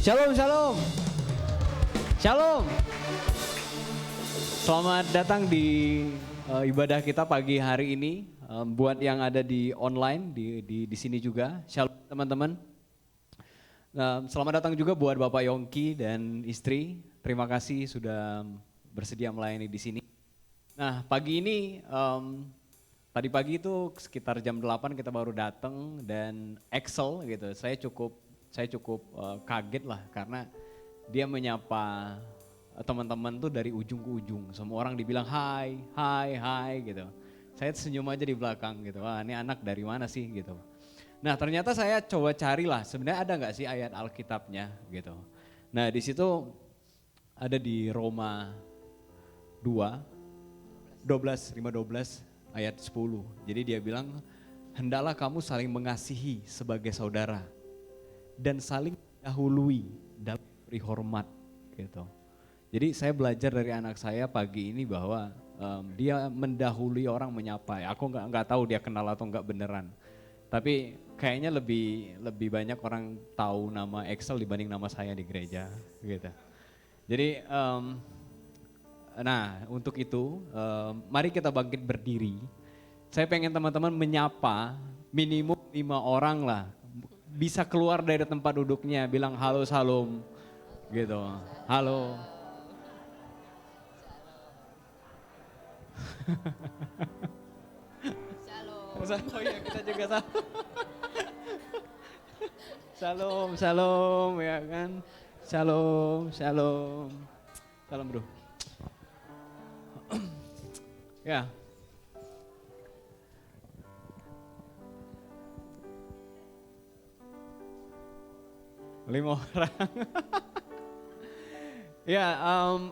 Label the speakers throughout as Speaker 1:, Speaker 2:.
Speaker 1: Shalom, shalom. Shalom. Selamat datang di ibadah kita pagi hari ini. Buat yang ada di online, di sini juga. Shalom teman-teman. Selamat datang juga buat Bapak Yongki dan istri. Terima kasih sudah bersedia melayani di sini. Nah, pagi ini, tadi pagi itu sekitar jam 8 kita baru datang dan Excel gitu. Saya cukup kaget lah karena dia menyapa teman-teman tuh dari ujung ke ujung. Semua orang dibilang hai, hai, hai gitu. Saya senyum aja di belakang gitu. Wah, ini anak dari mana sih gitu. Nah, ternyata saya coba carilah sebenarnya ada nggak sih ayat Alkitabnya gitu. Nah, di situ ada di Roma 5:12 ayat 10. Jadi dia bilang, hendaklah kamu saling mengasihi sebagai saudara dan saling mendahului dalam beri hormat gitu. Jadi saya belajar dari anak saya pagi ini bahwa dia mendahului orang menyapa. Aku nggak tahu dia kenal atau nggak beneran. Tapi kayaknya lebih banyak orang tahu nama Excel dibanding nama saya di gereja gitu. Jadi nah untuk itu mari kita bangkit berdiri. Saya pengen teman-teman menyapa minimum 5 orang lah. Bisa keluar dari tempat duduknya bilang halo salam gitu. Halo. Shalom. Oh iya kita juga shalom. Shalom ya kan. Shalom. Salam bro. Ya. Lima orang. Ya,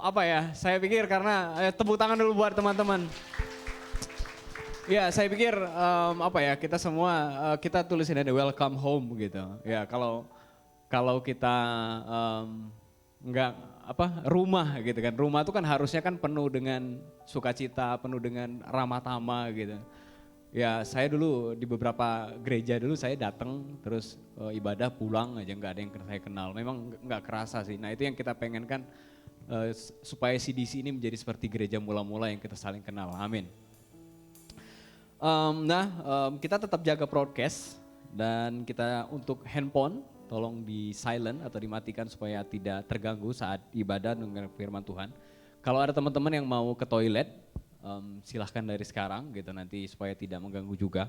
Speaker 1: apa ya? Saya pikir karena tepuk tangan dulu buat teman-teman. Ya, saya pikir apa ya? Kita semua kita tulisin ada welcome home gitu. Ya, kalau kita nggak rumah gitu kan. Rumah itu kan harusnya kan penuh dengan sukacita, penuh dengan ramah tamah gitu. Ya saya dulu di beberapa gereja dulu saya datang terus ibadah pulang aja nggak ada yang saya kenal. Memang nggak kerasa sih. Nah itu yang kita pengen kan supaya CDC ini menjadi seperti gereja mula-mula yang kita saling kenal. Amin. Kita tetap jaga broadcast dan kita untuk handphone tolong di silent atau dimatikan supaya tidak terganggu saat ibadah dengan firman Tuhan. Kalau ada teman-teman yang mau ke toilet, silahkan dari sekarang gitu nanti supaya tidak mengganggu juga.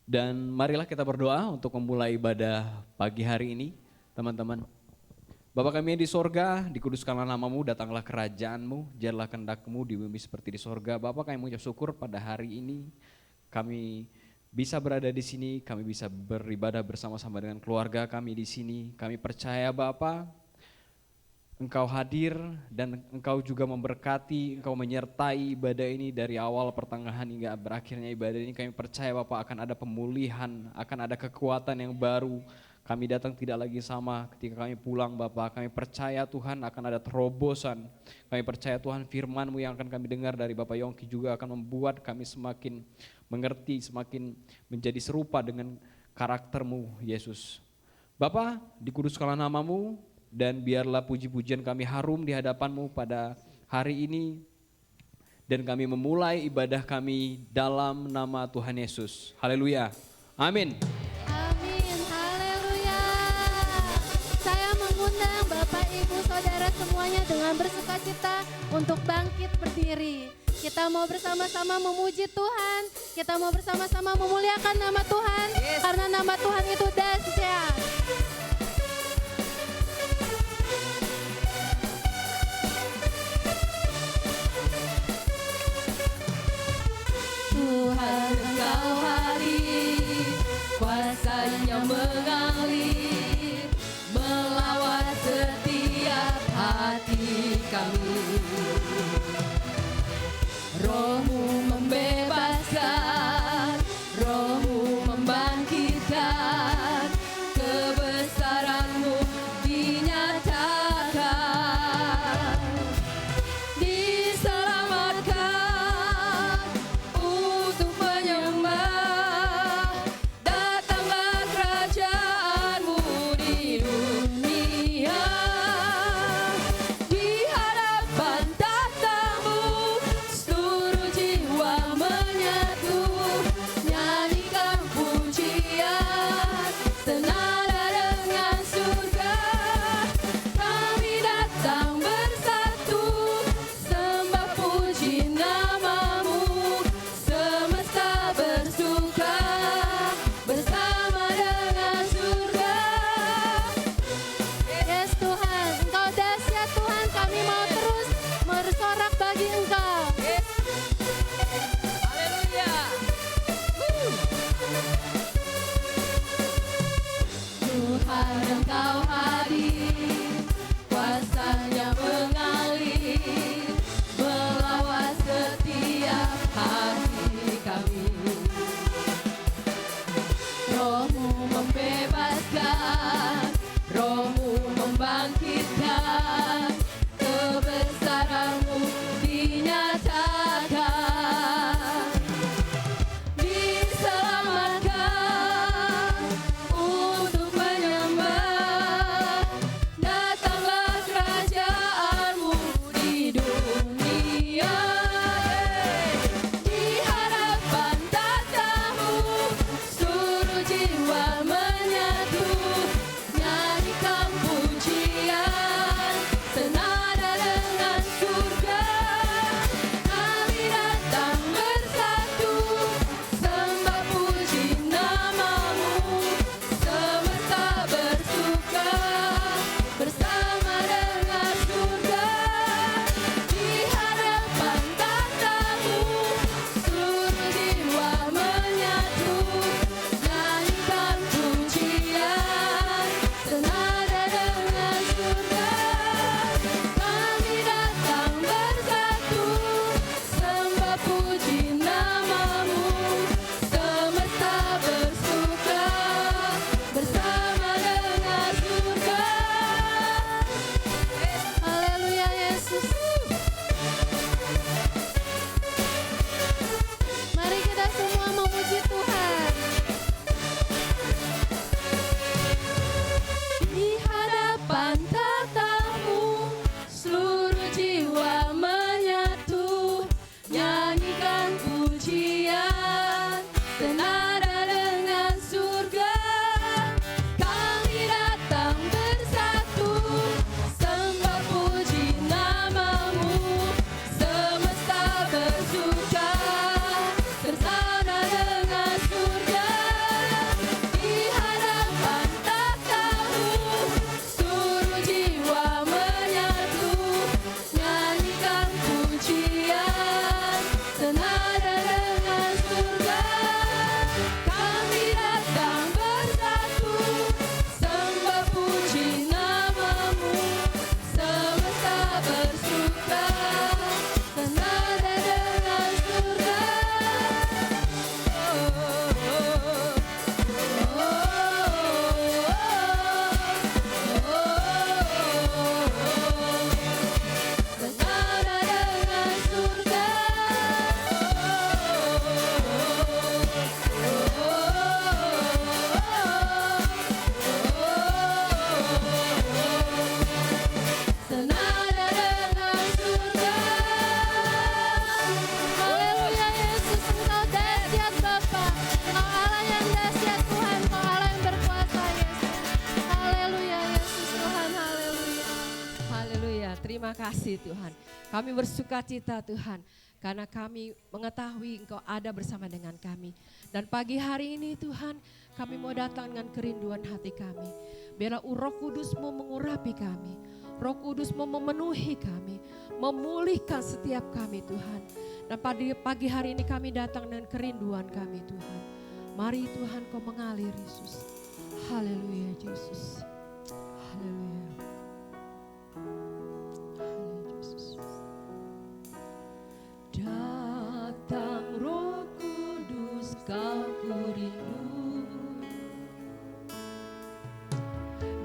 Speaker 1: Dan marilah kita berdoa untuk memulai ibadah pagi hari ini, teman-teman. Bapa kami yang di sorga, dikuduskanlah namamu, datanglah kerajaanmu, jadilah kehendak-Mu di bumi seperti di sorga. Bapa kami mengucap syukur pada hari ini, kami bisa berada di sini, kami bisa beribadah bersama-sama dengan keluarga kami di sini. Kami percaya Bapa, Engkau hadir dan Engkau juga memberkati, Engkau menyertai ibadah ini dari awal pertengahan hingga berakhirnya ibadah ini. Kami percaya Bapak akan ada pemulihan, akan ada kekuatan yang baru. Kami datang tidak lagi sama ketika kami pulang Bapak. Kami percaya Tuhan akan ada terobosan. Kami percaya Tuhan firman-Mu yang akan kami dengar dari Bapak Yongki juga akan membuat kami semakin mengerti, semakin menjadi serupa dengan karakter-Mu Yesus. Bapak, dikuduskanlah namamu. Dan biarlah puji-pujian kami harum di hadapan-Mu pada hari ini. Dan kami memulai ibadah kami dalam nama Tuhan Yesus. Haleluya. Amin.
Speaker 2: Amin. Haleluya. Saya mengundang Bapak, Ibu, Saudara semuanya dengan bersukacita untuk bangkit berdiri. Kita mau bersama-sama memuji Tuhan. Kita mau bersama-sama memuliakan nama Tuhan. Yes. Karena nama Tuhan itu dahsyat. Tuhan Engkau hadir, kuasa-Nya mengalir, melawat setiap hati kami. Roh-Mu membebaskan, Roh-Mu membangkitkan, kebesaran-Mu dinyatakan. Diselamatkan untuk menyembah, datanglah kerajaan-Mu. Tuhan Engkau hadir, kuasa-Nya mengalir, melawat setiap hati kami. Roh-Mu membebaskan, Roh-Mu membangkitkan, kebesaran-Mu dinyatakan, diselamatkan untuk menyembah. Datanglah kerajaan-Mu di dunia, di hadapan tata-Mu seluruh jiwa menyatu, nyanyikan pujian senada dengan surga. Kami datang bersatu, sembah puji nama-Mu, semesta bersuka bersama dengan surga. Di hadapan tata-Mu seluruh jiwa menyatu, nyanyikan pujian senada dengan surga. Kami datang bersatu, sembah puji nama-Mu, semesta bersuka bersama dengan surga. Haleluya Yesus. Mari kita semua memuji Tuhan. Di hadapan tata-Mu seluruh jiwa menyatu, nyanyikan pujian senada dengan surga. Kami datang bersatu, sembah puji nama-Mu, semesta bersuka bersama dengan surga. Di hadapan tata-Mu seluruh jiwa menyatu, nyanyikan pujian senada dengan surga. Kami datang bersatu, sembah puji nama-Mu, semesta bersuka senada dengan surga. Senada dengan surga. Senada dengan surga. Haleluya Yesus, Engkau dahsyat Bapa, Engkau Allah yang dahsyat Tuhan, Engkau Allah yang berkuasa Yesus. Haleluya Yesus Tuhan, haleluya.
Speaker 3: Haleluya, terima kasih Tuhan. Kami bersukacita Tuhan, karena kami mengetahui Engkau ada bersama dengan kami. Dan pagi hari ini Tuhan, kami mau datang dengan kerinduan hati kami. Biarlah Roh Kudus-Mu mengurapi kami. Roh Kudus-Mu memenuhi kami, memulihkan setiap kami Tuhan. Dan pagi hari ini kami datang dengan kerinduan kami Tuhan. Mari Tuhan Kau mengalir Yesus. Haleluya Yesus. Haleluya. Haleluya Yesus. Datang Roh Kudus, Kau ku rindu,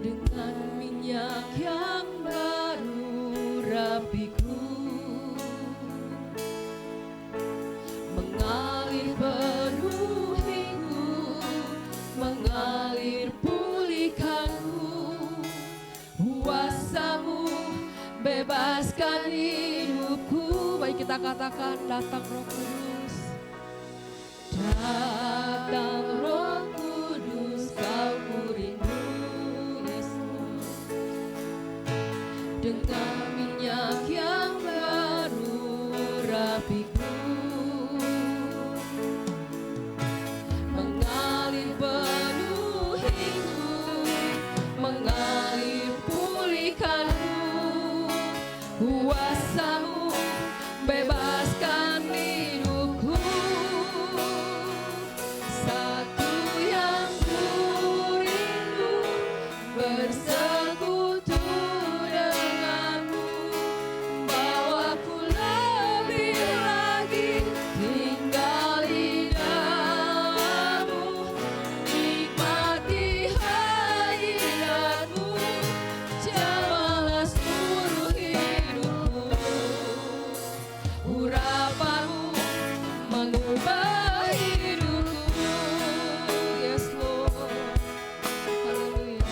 Speaker 3: dengan minyak yang baru rapiku, mengalir penuhiku, mengalir pulihkanku. Kuasa-Mu bebaskan hidupku. Baik kita katakan, datang Roh Kudus. Datang Roh Kudus, Kau ku rindu Yesus, dengan minyak yang baru rapiku, mengalir penuhiku, mengalir pulihkanku. Kuasa-Mu bebaskan hidupku. Satu yang ku rindu, bersekutu denganmu, bawaku lebih lagi tinggal di dalammu, nikmati hadiratmu, jamalah seluruh hidupku. Urapanmu mengubah hidupku. Yes Lord. Haleluya.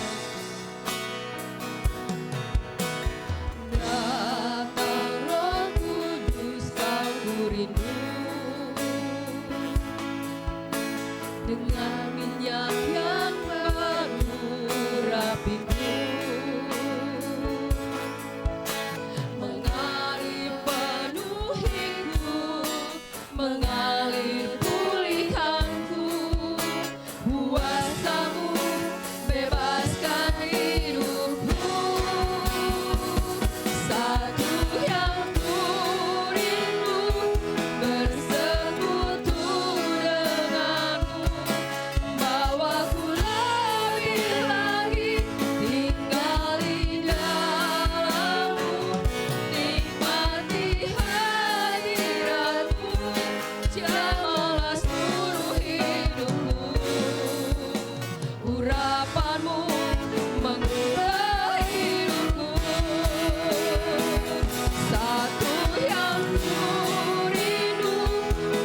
Speaker 3: Datang Roh Kudus, Aku rindu dengan minyak yang mengurapiku, mengalir penuhiku, mengalir pulihkanku, kuasamu bebaskan hidupku. Satu yang ku rindu, bersekutu denganmu, bawaku lebih lagi tinggal di dalammu, nikmati hadiratmu, jamalah seluruh hidupku. Urapanmu mengubah hidupku. Satu yang ku rindu,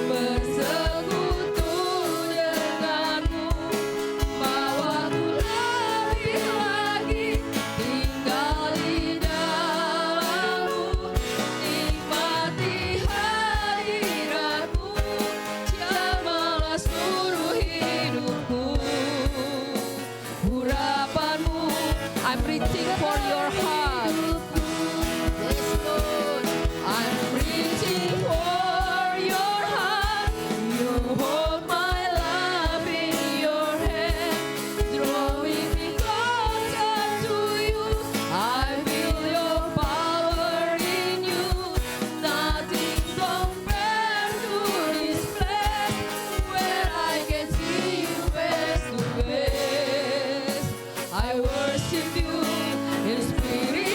Speaker 3: bersekutu denganmu, bawaku lebih lagi tinggal di dalammu, nikmati hadiratmu, jamalah seluruh hidupku. Urapanmu, I'm reaching for your heart. Yes, Lord. I'm reaching for your heart. You hold my life in your hand, drawing me closer to you. I feel your power in you. Nothing compares to this place where I can see you face to face. I worship you in spirit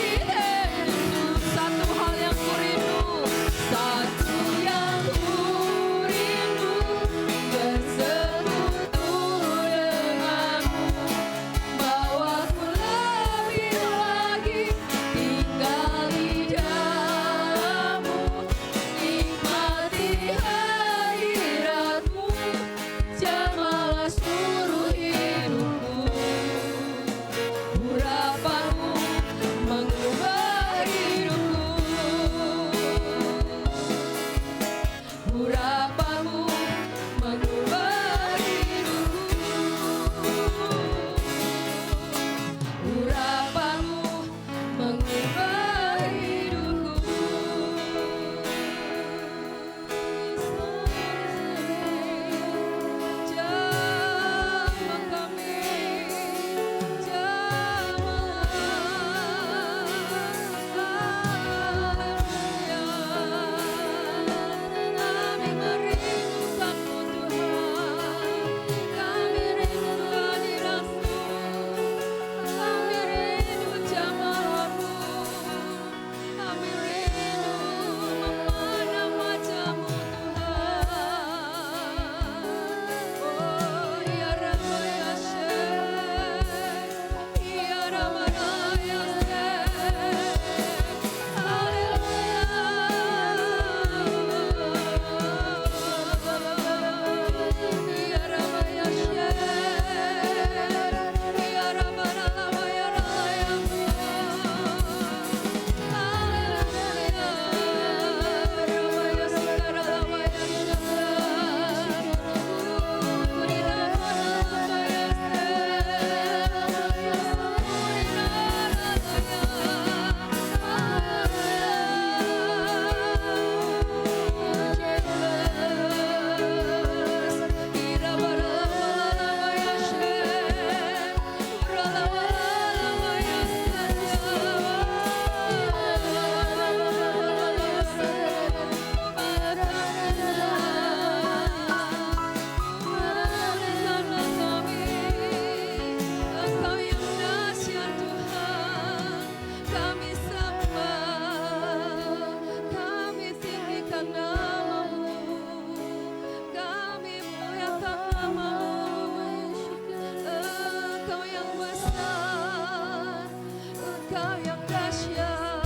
Speaker 3: Kau yang dahsyat,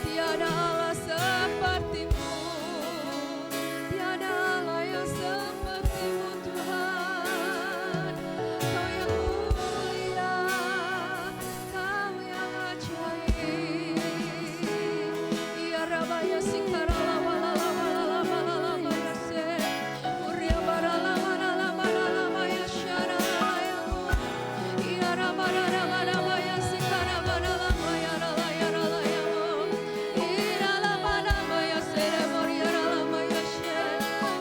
Speaker 3: tiada Allah sepertimu, tiada Allah yang sepertimu Tuhan. Kau yang mulia, Kau yang ajaib. Ya Rabaya Sikara Walala Walala Walala Mayase, Uria Barala Walala Walala Mayashara Layamu. Ya Rabara Rabara Mayasi Kara Barala Mayara Layara Layamu. Irala Bara Mayasere Moriara Mayashe.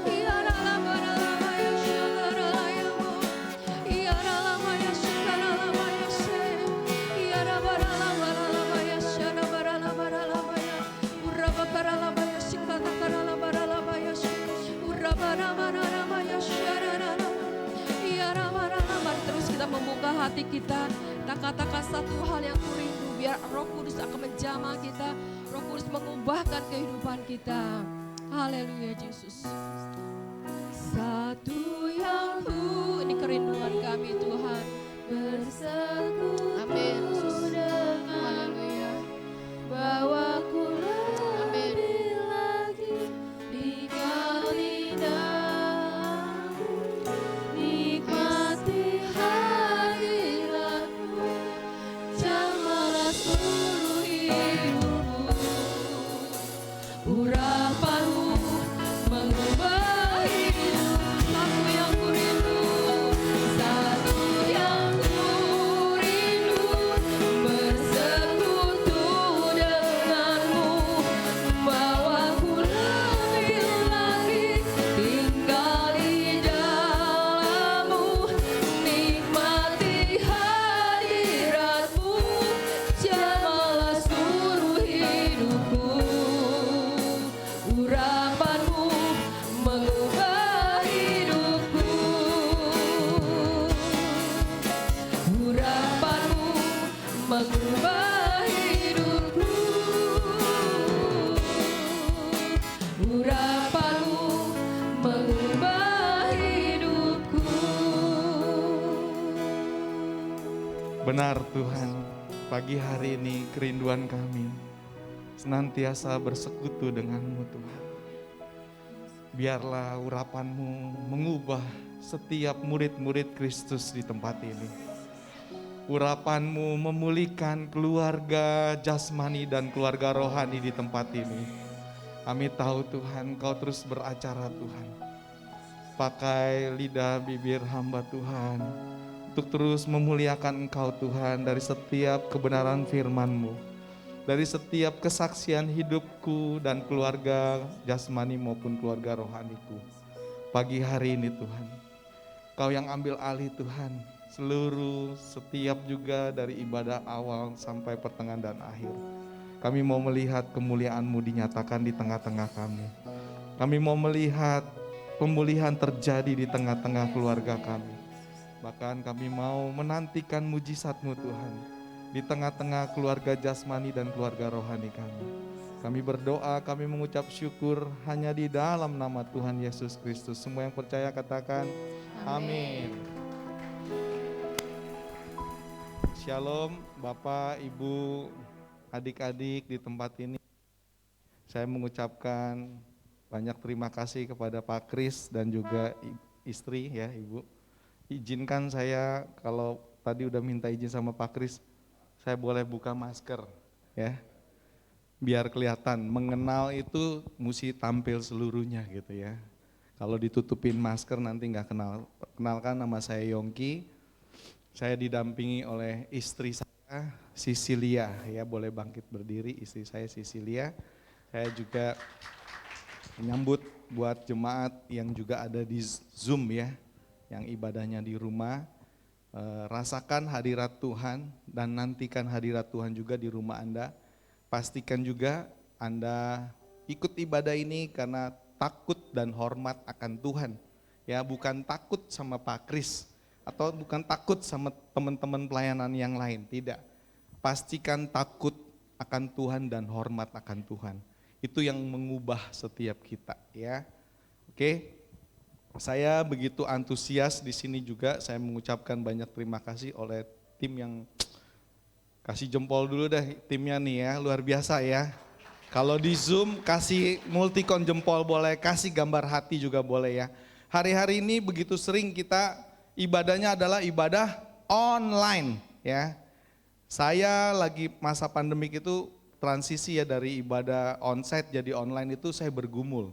Speaker 3: Irala Barala Mayashara Layamu. Irala Mayashara Mayashe. Irala Barala Barala Mayashara Barala Barala Maya. Uraba Karala Mayashikata Karala Barala Mayashi. Urabara Barala Mayashara Rala. Mari terus kita membuka hati kita. Kita katakan satu hal yang kurindu, biar Roh Kudus akan menjamah kita. Roh Kudus mengubahkan kehidupan kita. Haleluya Yesus. Satu yang ini kerinduan kami Tuhan.
Speaker 2: Bersekutu
Speaker 3: Amin, Yesus.
Speaker 2: dengan
Speaker 3: Haleluya.
Speaker 2: bahwa ku
Speaker 3: Amin.
Speaker 2: lebih lagi nikmati dalam-Mu, nikmati hadirat-Mu, jamahlah seluruh hidupku. Urapan-Mu mengubah hidup. Satu yang kurindu, satu yang kurindu, bersekutu denganmu, membawaku lebih lagi tinggal di dalam-Mu, nikmati hadirat-Mu, jamahlah seluruh hidupku. Urapan-Mu mengubah hidupku. Urapan-Mu mengubah hidupku. Urapan-Mu mengubah hidupku.
Speaker 4: Benar Tuhan, pagi hari ini kerinduan kami senantiasa bersekutu denganmu Tuhan. Biarlah urapan-Mu mengubah setiap murid-murid Kristus di tempat ini. Urapan-Mu memulihkan keluarga jasmani dan keluarga rohani di tempat ini. Kami tahu Tuhan, Kau terus beracara Tuhan. Pakai lidah bibir hamba Tuhan untuk terus memuliakan Engkau Tuhan dari setiap kebenaran firman-Mu. Dari setiap kesaksian hidupku dan keluarga jasmani maupun keluarga rohaniku. Pagi hari ini Tuhan, Kau yang ambil alih Tuhan, setiap juga dari ibadah awal sampai pertengahan dan akhir. Kami mau melihat kemuliaan-Mu dinyatakan di tengah-tengah kami. Kami mau melihat pemulihan terjadi di tengah-tengah keluarga kami. Bahkan kami mau menantikan mujizat-Mu Tuhan di tengah-tengah keluarga jasmani dan keluarga rohani kami. Kami berdoa, kami mengucap syukur hanya di dalam nama Tuhan Yesus Kristus. Semua yang percaya katakan amin. Shalom Bapak, Ibu, adik-adik di tempat ini. Saya mengucapkan banyak terima kasih kepada Pak Kris dan juga istri ya Ibu. Izinkan saya, kalau tadi udah minta izin sama Pak Kris, saya boleh buka masker ya, biar kelihatan. Mengenal itu mesti tampil seluruhnya gitu ya. Kalau ditutupin masker nanti nggak kenal. Kenalkan, nama saya Yongki. Saya didampingi oleh istri saya Sisilia ya, boleh bangkit berdiri. Istri saya Sisilia. Saya juga menyambut buat jemaat yang juga ada di Zoom ya, yang ibadahnya di rumah. Rasakan hadirat Tuhan dan nantikan hadirat Tuhan juga di rumah Anda. Pastikan juga Anda ikut ibadah ini karena takut dan hormat akan Tuhan. Ya, bukan takut sama Pak Kris atau bukan takut sama teman-teman pelayanan yang lain, tidak. Pastikan takut akan Tuhan dan hormat akan Tuhan. Itu yang mengubah setiap kita ya. Oke. Saya begitu antusias di sini juga. Saya mengucapkan banyak terima kasih oleh tim yang Kasih jempol dulu deh timnya nih ya, luar biasa ya. Kalau di Zoom kasih multicon jempol boleh, kasih gambar hati juga boleh ya. Hari-hari ini begitu sering kita ibadahnya adalah ibadah online ya. Saya lagi masa pandemik itu transisi ya dari ibadah onsite jadi online itu saya bergumul.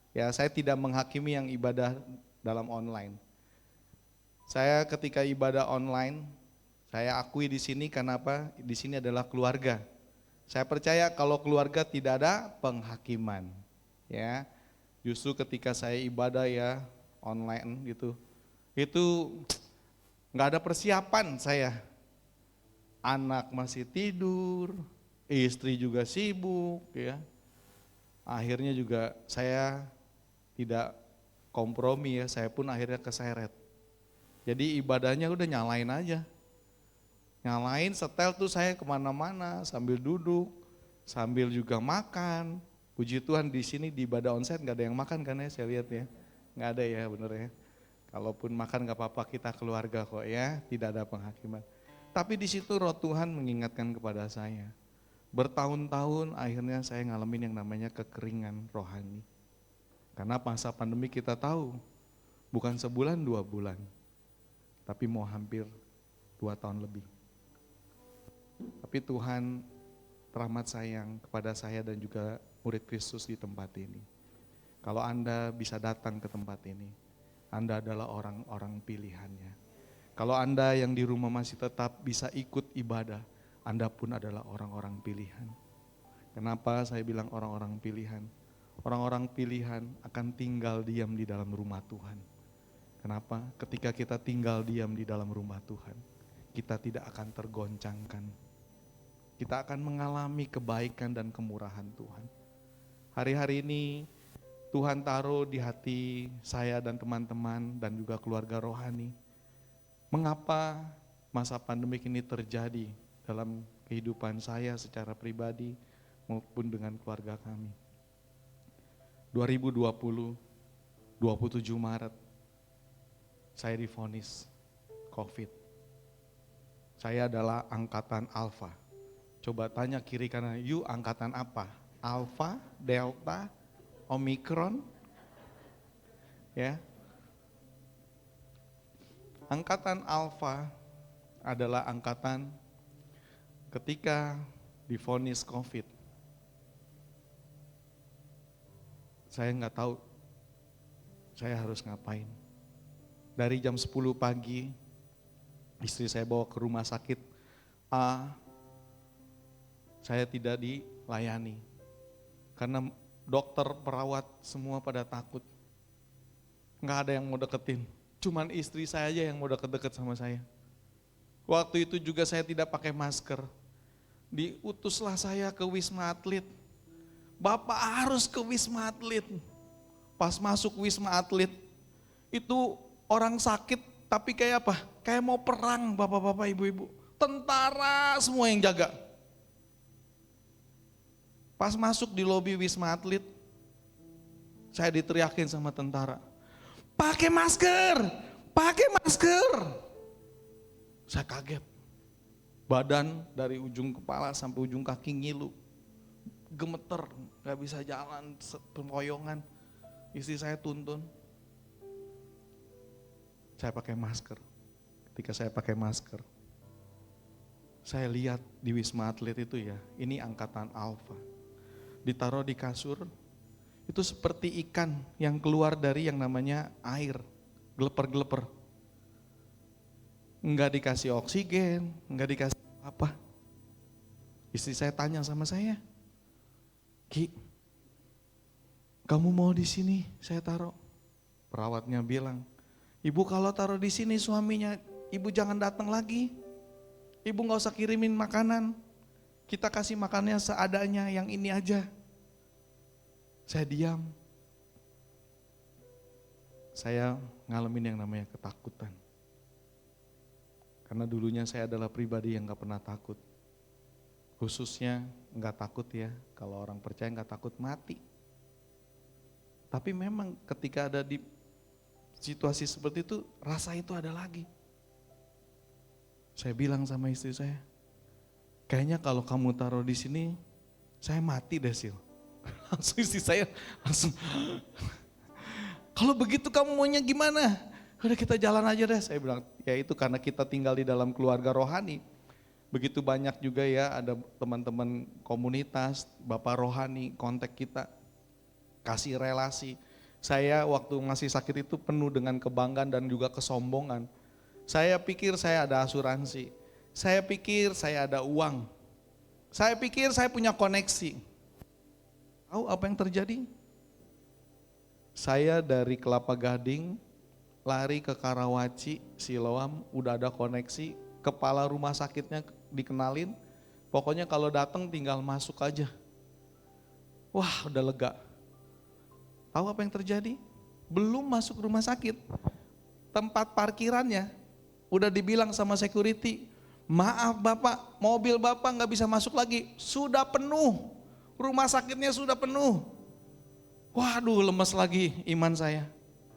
Speaker 4: Ya, saya tidak menghakimi yang ibadah dalam online. Saya ketika ibadah online, saya akui di sini karena apa? Di sini adalah keluarga. Saya percaya kalau keluarga tidak ada penghakiman. Ya, justru ketika saya ibadah ya online gitu, itu nggak ada persiapan saya. Anak masih tidur, istri juga sibuk, ya. Akhirnya juga saya tidak kompromi ya, saya pun akhirnya keseret. Jadi ibadahnya udah nyalain aja. Nyalain setel tuh saya kemana-mana sambil duduk, sambil juga makan. Puji Tuhan di sini di ibadah onsite nggak ada yang makan kan ya, saya lihat ya. Nggak ada ya bener ya. Kalaupun makan nggak apa-apa, kita keluarga kok ya, tidak ada penghakiman. Tapi di situ roh Tuhan mengingatkan kepada saya. Bertahun-tahun akhirnya saya ngalamin yang namanya kekeringan rohani. Karena masa pandemi kita tahu, bukan sebulan 2 bulan, tapi mau hampir 2 tahun lebih. Tapi Tuhan teramat sayang kepada saya dan juga murid Kristus di tempat ini. Kalau Anda bisa datang ke tempat ini, Anda adalah orang-orang pilihannya. Kalau Anda yang di rumah masih tetap bisa ikut ibadah, Anda pun adalah orang-orang pilihan. Kenapa saya bilang orang-orang pilihan? Orang-orang pilihan akan tinggal diam di dalam rumah Tuhan. Kenapa? Ketika kita tinggal diam di dalam rumah Tuhan, kita tidak akan tergoncangkan. Kita akan mengalami kebaikan dan kemurahan Tuhan. Hari-hari ini Tuhan taruh di hati saya dan teman-teman dan juga keluarga rohani. Mengapa masa pandemik ini terjadi dalam kehidupan saya secara pribadi maupun dengan keluarga kami. 2020, 27 Maret, saya divonis COVID. Saya adalah angkatan Alfa. Coba tanya kiri kanan, you angkatan apa? Alfa, Delta, Omikron? Ya. Angkatan Alfa adalah angkatan ketika divonis COVID. Saya nggak tahu saya harus ngapain. Dari jam 10 pagi, istri saya bawa ke rumah sakit A, saya tidak dilayani. Karena dokter, perawat, semua pada takut. Nggak ada yang mau deketin, cuman istri saya aja yang mau deket-deket sama saya. Waktu itu juga saya tidak pakai masker. Diutuslah saya ke Wisma Atlet. Bapak harus ke Wisma Atlet. Pas masuk Wisma Atlet, itu orang sakit tapi kayak apa? Kayak mau perang bapak-bapak, ibu-ibu. Tentara semua yang jaga. Pas masuk di lobi Wisma Atlet, saya diteriakin sama tentara. Pakai masker, pakai masker. Saya kaget. Badan dari ujung kepala sampai ujung kaki ngilu. Gemeter, gak bisa jalan, pempoyongan. Istri saya tuntun. Saya pakai masker. Ketika saya pakai masker, saya lihat di Wisma Atlet itu ya, ini angkatan Alfa. Ditaruh di kasur, itu seperti ikan yang keluar dari yang namanya air, geleper-geleper. Enggak dikasih oksigen, enggak dikasih apa. Istri saya tanya sama saya, Ki, kamu mau di sini saya taruh? Perawatnya bilang, Ibu kalau taruh di sini suaminya, Ibu jangan datang lagi. Ibu gak usah kirimin makanan. Kita kasih makannya seadanya, yang ini aja. Saya diam. Saya ngalamin yang namanya ketakutan. Karena dulunya saya adalah pribadi yang gak pernah takut. Khususnya gak takut ya, kalau orang percaya gak takut mati. Tapi memang ketika ada di situasi seperti itu, rasa itu ada lagi. Saya bilang sama istri saya, kayaknya kalau kamu taruh di sini, saya mati deh Sil. Langsung istri saya langsung, kalau begitu kamu maunya gimana? Udah kita jalan aja deh. Saya bilang, ya itu karena kita tinggal di dalam keluarga rohani. Begitu banyak juga ya ada teman-teman komunitas, bapak rohani, kontak kita, kasih relasi. Saya waktu masih sakit itu penuh dengan kebanggaan dan juga kesombongan. Saya pikir saya ada asuransi, saya pikir saya ada uang, saya pikir saya punya koneksi. Tahu apa yang terjadi? Saya dari Kelapa Gading lari ke Karawaci, Siloam, udah ada koneksi, kepala rumah sakitnya dikenalin, pokoknya kalau datang tinggal masuk aja. Wah, udah lega. Tahu apa yang terjadi? Belum masuk rumah sakit, tempat parkirannya udah dibilang sama security, maaf Bapak, mobil Bapak nggak bisa masuk lagi, sudah penuh, rumah sakitnya sudah penuh. Waduh, lemes lagi iman saya.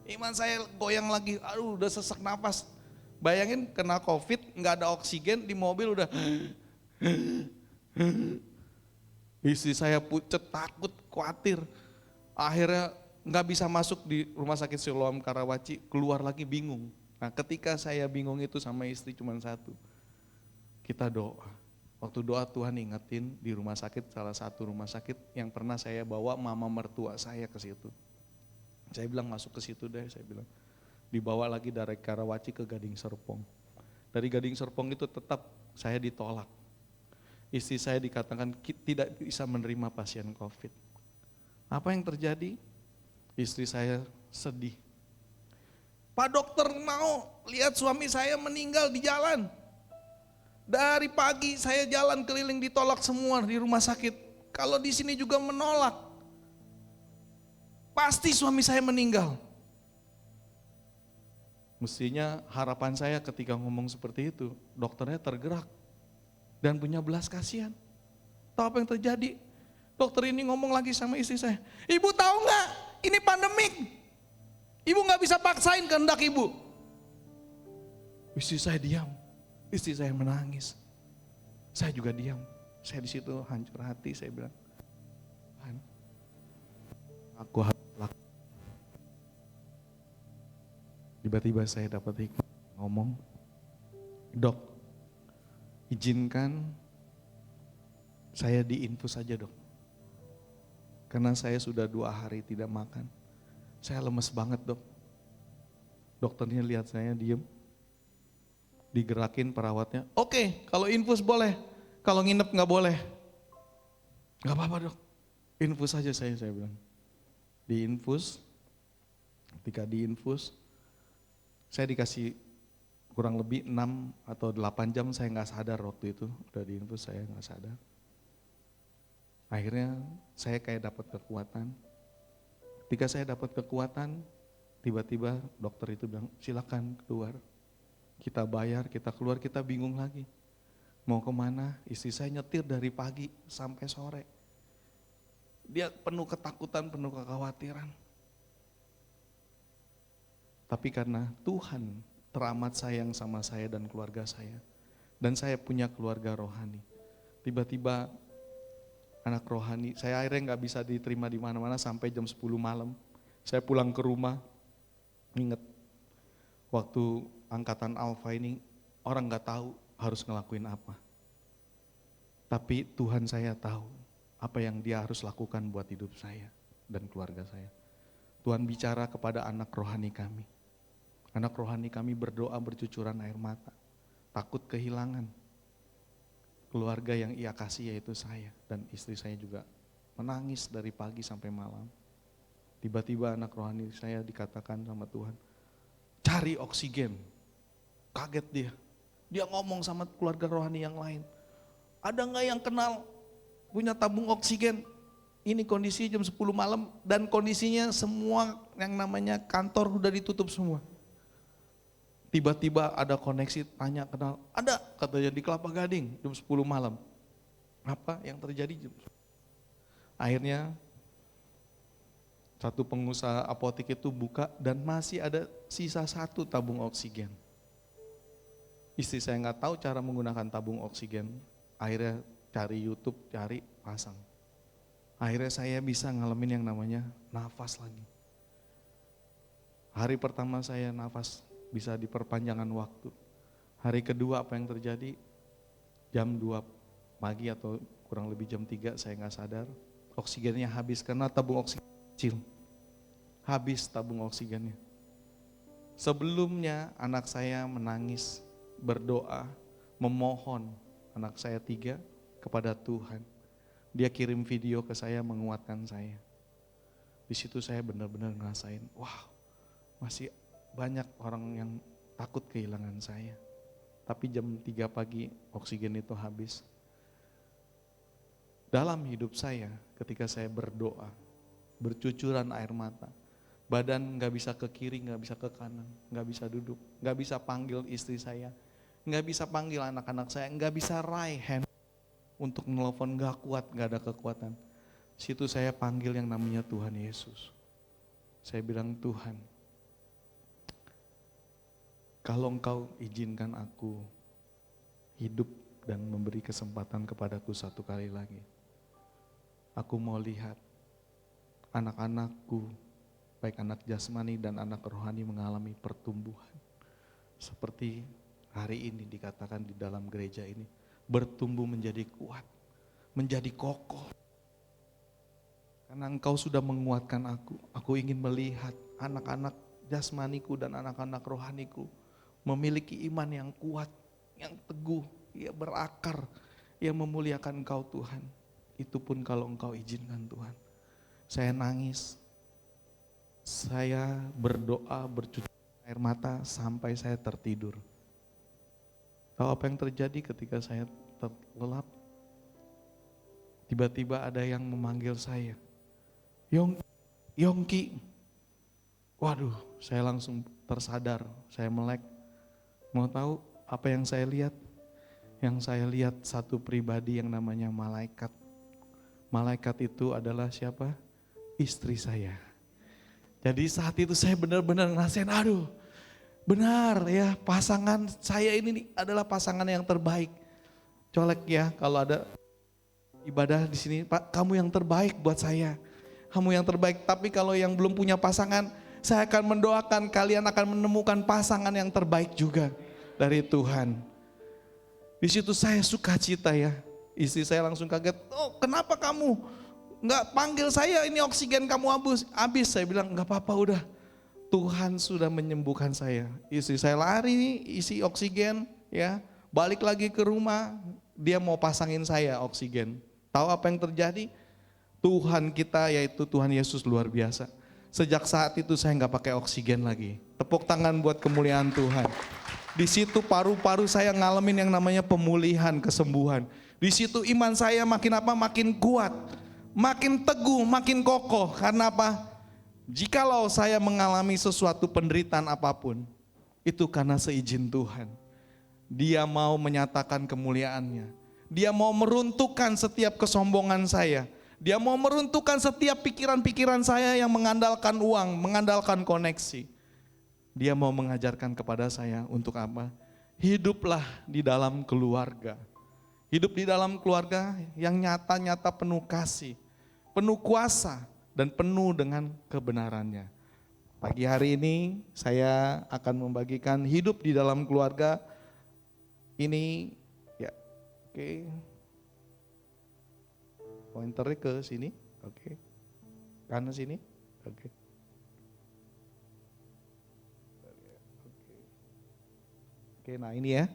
Speaker 4: Iman saya goyang lagi, aduh udah sesak napas. Bayangin kena COVID, nggak ada oksigen di mobil udah. Istri saya pucet, takut, khawatir. Akhirnya nggak bisa masuk di rumah sakit Siloam Karawaci, keluar lagi bingung. Nah ketika saya bingung itu sama istri cuma satu, kita doa. Waktu doa Tuhan ingetin di rumah sakit, salah satu rumah sakit yang pernah saya bawa mama mertua saya ke situ. Saya bilang masuk ke situ deh, saya bilang. Dibawa lagi dari Karawaci ke Gading Serpong. Dari Gading Serpong itu tetap saya ditolak. Istri saya dikatakan tidak bisa menerima pasien COVID. Apa yang terjadi? Istri saya sedih. Pak dokter mau lihat suami saya meninggal di jalan. Dari pagi saya jalan keliling ditolak semua di rumah sakit. Kalau di sini juga menolak. Pasti suami saya meninggal. Mestinya harapan saya ketika ngomong seperti itu, dokternya tergerak dan punya belas kasihan. Tahu apa yang terjadi? Dokter ini ngomong lagi sama istri saya, ibu tahu nggak? Ini pandemik. Ibu nggak bisa paksain kehendak ibu. Istri saya diam, istri saya menangis. Saya juga diam. Saya di situ hancur hati. Saya bilang, Tuhan, aku harus lakukan. Tiba-tiba saya dapat hikmat ngomong, dok, izinkan saya diinfus saja dok. Karena saya sudah 2 hari tidak makan. Saya lemes banget dok. Dokternya lihat saya diem. Digerakin perawatnya. Oke, kalau infus boleh. Kalau nginep gak boleh. Gak apa-apa dok. Infus saja saya bilang. Diinfus. Ketika diinfus. Saya dikasih kurang lebih 6 atau 8 jam saya gak sadar waktu itu. Udah diinfus saya gak sadar. Akhirnya saya kayak dapat kekuatan. Ketika saya dapat kekuatan, tiba-tiba dokter itu bilang, silakan keluar. Kita bayar, kita keluar, kita bingung lagi. Mau kemana? Istri saya nyetir dari pagi sampai sore. Dia penuh ketakutan, penuh kekhawatiran. Tapi karena Tuhan teramat sayang sama saya dan keluarga saya. Dan saya punya keluarga rohani. Tiba-tiba anak rohani, saya akhirnya gak bisa diterima di mana-mana sampai jam 10 malam. Saya pulang ke rumah, inget waktu angkatan Alpha ini orang gak tahu harus ngelakuin apa. Tapi Tuhan saya tahu apa yang dia harus lakukan buat hidup saya dan keluarga saya. Tuhan bicara kepada anak rohani kami. Anak rohani kami berdoa bercucuran air mata, takut kehilangan keluarga yang ia kasih yaitu saya dan istri saya juga menangis dari pagi sampai malam. Tiba-tiba anak rohani saya dikatakan sama Tuhan, cari oksigen. Kaget dia. Dia ngomong sama keluarga rohani yang lain. Ada gak yang kenal punya tabung oksigen? Ini kondisi jam 10 malam dan kondisinya semua yang namanya kantor udah ditutup semua. Tiba-tiba ada koneksi, tanya kenal, ada katanya di Kelapa Gading jam 10 malam. Apa yang terjadi? Akhirnya satu pengusaha apotek itu buka dan masih ada sisa 1 tabung oksigen. Istri saya nggak tahu cara menggunakan tabung oksigen. Akhirnya cari YouTube, cari pasang. Akhirnya saya bisa ngalamin yang namanya nafas lagi. Hari pertama saya nafas bisa diperpanjangan waktu. Hari kedua apa yang terjadi? Jam 2 pagi atau kurang lebih jam 3 saya nggak sadar. Oksigennya habis karena tabung oksigen kecil. Habis tabung oksigennya. Sebelumnya anak saya menangis, berdoa, memohon, anak saya 3 kepada Tuhan. Dia kirim video ke saya menguatkan saya. Di situ saya benar-benar ngerasain, wah, masih banyak orang yang takut kehilangan saya. Tapi jam 3 pagi oksigen itu habis. Dalam hidup saya ketika saya berdoa, bercucuran air mata, badan gak bisa ke kiri, gak bisa ke kanan, gak bisa duduk, gak bisa panggil istri saya, gak bisa panggil anak-anak saya, gak bisa raih hand untuk nelfon, gak kuat, gak ada kekuatan. Situ saya panggil yang namanya Tuhan Yesus. Saya bilang, Tuhan, kalau Engkau izinkan aku hidup dan memberi kesempatan kepadaku satu kali lagi, aku mau lihat anak-anakku, baik anak jasmani dan anak rohani mengalami pertumbuhan. Seperti hari ini dikatakan di dalam gereja ini, bertumbuh menjadi kuat, menjadi kokoh. Karena Engkau sudah menguatkan aku ingin melihat anak-anak jasmaniku dan anak-anak rohaniku memiliki iman yang kuat, yang teguh, ya berakar, yang memuliakan Engkau Tuhan. Itu pun kalau Engkau izinkan Tuhan. Saya nangis, saya berdoa, bercucur air mata sampai saya tertidur. Tahu apa yang terjadi ketika saya terlelap? Tiba-tiba ada yang memanggil saya, Yongki. Waduh, saya langsung tersadar, saya melek. Mau tahu apa yang saya lihat? Yang saya lihat satu pribadi yang namanya malaikat. Malaikat itu adalah siapa? Istri saya. Jadi saat itu saya benar-benar ngerasain, aduh, benar ya, pasangan saya ini adalah pasangan yang terbaik. Colek ya kalau ada ibadah di sini, Pak, kamu yang terbaik buat saya. Kamu yang terbaik. Tapi kalau yang belum punya pasangan, saya akan mendoakan kalian akan menemukan pasangan yang terbaik juga dari Tuhan. Di situ saya sukacita ya. Istri saya langsung kaget, oh kenapa kamu nggak panggil saya, ini oksigen kamu habis. Saya bilang nggak apa-apa udah. Tuhan sudah menyembuhkan saya. Istri saya lari isi oksigen ya, balik lagi ke rumah, dia mau pasangin saya oksigen. Tahu apa yang terjadi? Tuhan kita yaitu Tuhan Yesus luar biasa. Sejak saat itu saya nggak pakai oksigen lagi. Tepuk tangan buat kemuliaan Tuhan. Di situ paru-paru saya ngalamin yang namanya pemulihan, kesembuhan. Di situ iman saya makin apa? Makin kuat, makin teguh, makin kokoh. Karena apa? Jikalau saya mengalami sesuatu penderitaan apapun, itu karena seizin Tuhan. Dia mau menyatakan kemuliaannya. Dia mau meruntuhkan setiap kesombongan saya. Dia mau meruntuhkan setiap pikiran-pikiran saya yang mengandalkan uang, mengandalkan koneksi. Dia mau mengajarkan kepada saya untuk apa? Hiduplah di dalam keluarga. Hidup di dalam keluarga yang nyata-nyata penuh kasih, penuh kuasa, dan penuh dengan kebenarannya. Pagi hari ini saya akan membagikan hidup di dalam keluarga ini ya. Oke. Pointernya ke sini. Oke. Kanan sini. Oke. Oke, nah ini ya.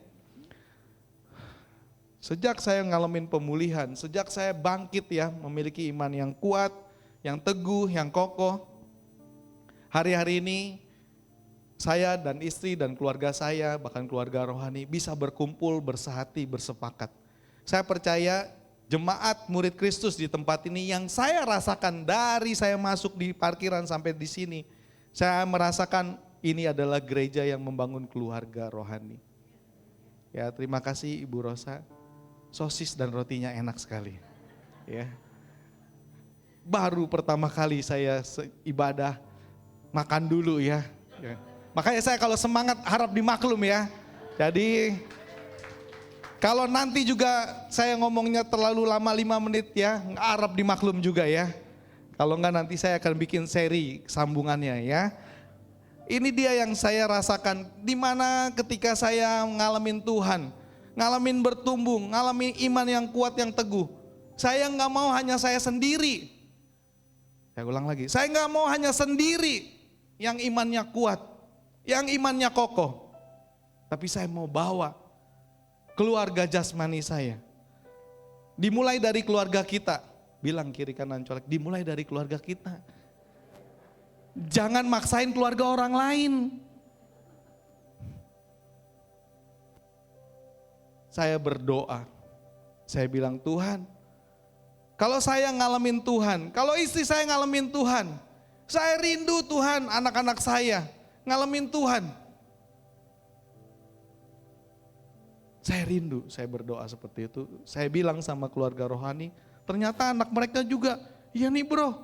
Speaker 4: Sejak saya ngalamin pemulihan, sejak saya bangkit ya, memiliki iman yang kuat, yang teguh, yang kokoh. Hari-hari ini saya dan istri dan keluarga saya, bahkan keluarga rohani bisa berkumpul, bersehati, bersepakat. Saya percaya jemaat murid Kristus di tempat ini yang saya rasakan dari saya masuk di parkiran sampai di sini. Saya merasakan ini adalah gereja yang membangun keluarga rohani. Ya, terima kasih Ibu Rosa. Sosis dan rotinya enak sekali. Ya. Baru pertama kali saya ibadah makan dulu ya. Makanya saya kalau semangat harap dimaklum ya. Jadi Kalau nanti juga saya ngomongnya terlalu lama 5 menit ya, harap dimaklum juga ya. Kalau enggak nanti saya akan bikin seri sambungannya ya. Ini dia yang saya rasakan, dimana ketika saya ngalamin Tuhan, ngalamin bertumbuh, ngalamin iman yang kuat yang teguh. Saya nggak mau hanya saya sendiri. Saya ulang lagi, saya nggak mau hanya sendiri yang imannya kuat, yang imannya kokoh. Tapi saya mau bawa keluarga jasmani saya. Dimulai dari keluarga kita, bilang kiri kanan colek, dimulai dari keluarga kita. Jangan maksain keluarga orang lain. Saya berdoa, saya bilang Tuhan, kalau saya ngalamin Tuhan, kalau istri saya ngalamin Tuhan, saya rindu Tuhan anak-anak saya ngalamin Tuhan. Saya rindu, saya berdoa seperti itu. Saya bilang sama keluarga rohani, ternyata anak mereka juga, iya nih bro,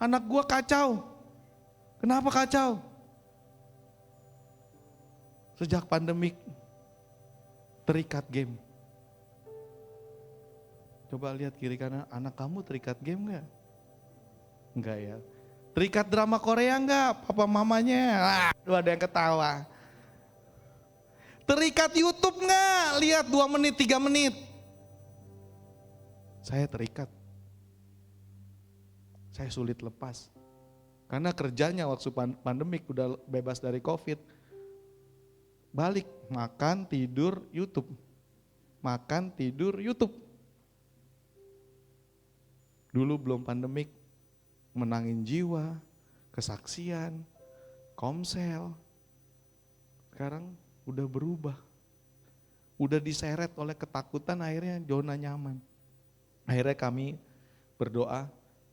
Speaker 4: anak gua kacau. Kenapa kacau? Sejak pandemik terikat game. Coba lihat kiri kanan, anak kamu terikat game enggak? Enggak ya. Terikat drama Korea enggak? Papa mamanya, ada yang ketawa. Terikat YouTube enggak? Lihat 2 menit, 3 menit. Saya terikat. Saya sulit lepas. Karena kerjanya waktu pandemik udah bebas dari COVID. Balik, makan, tidur, YouTube. Makan, tidur, YouTube. Dulu belum pandemik, menangin jiwa, kesaksian, komsel. Sekarang udah berubah. Udah diseret oleh ketakutan, akhirnya zona nyaman. Akhirnya kami berdoa.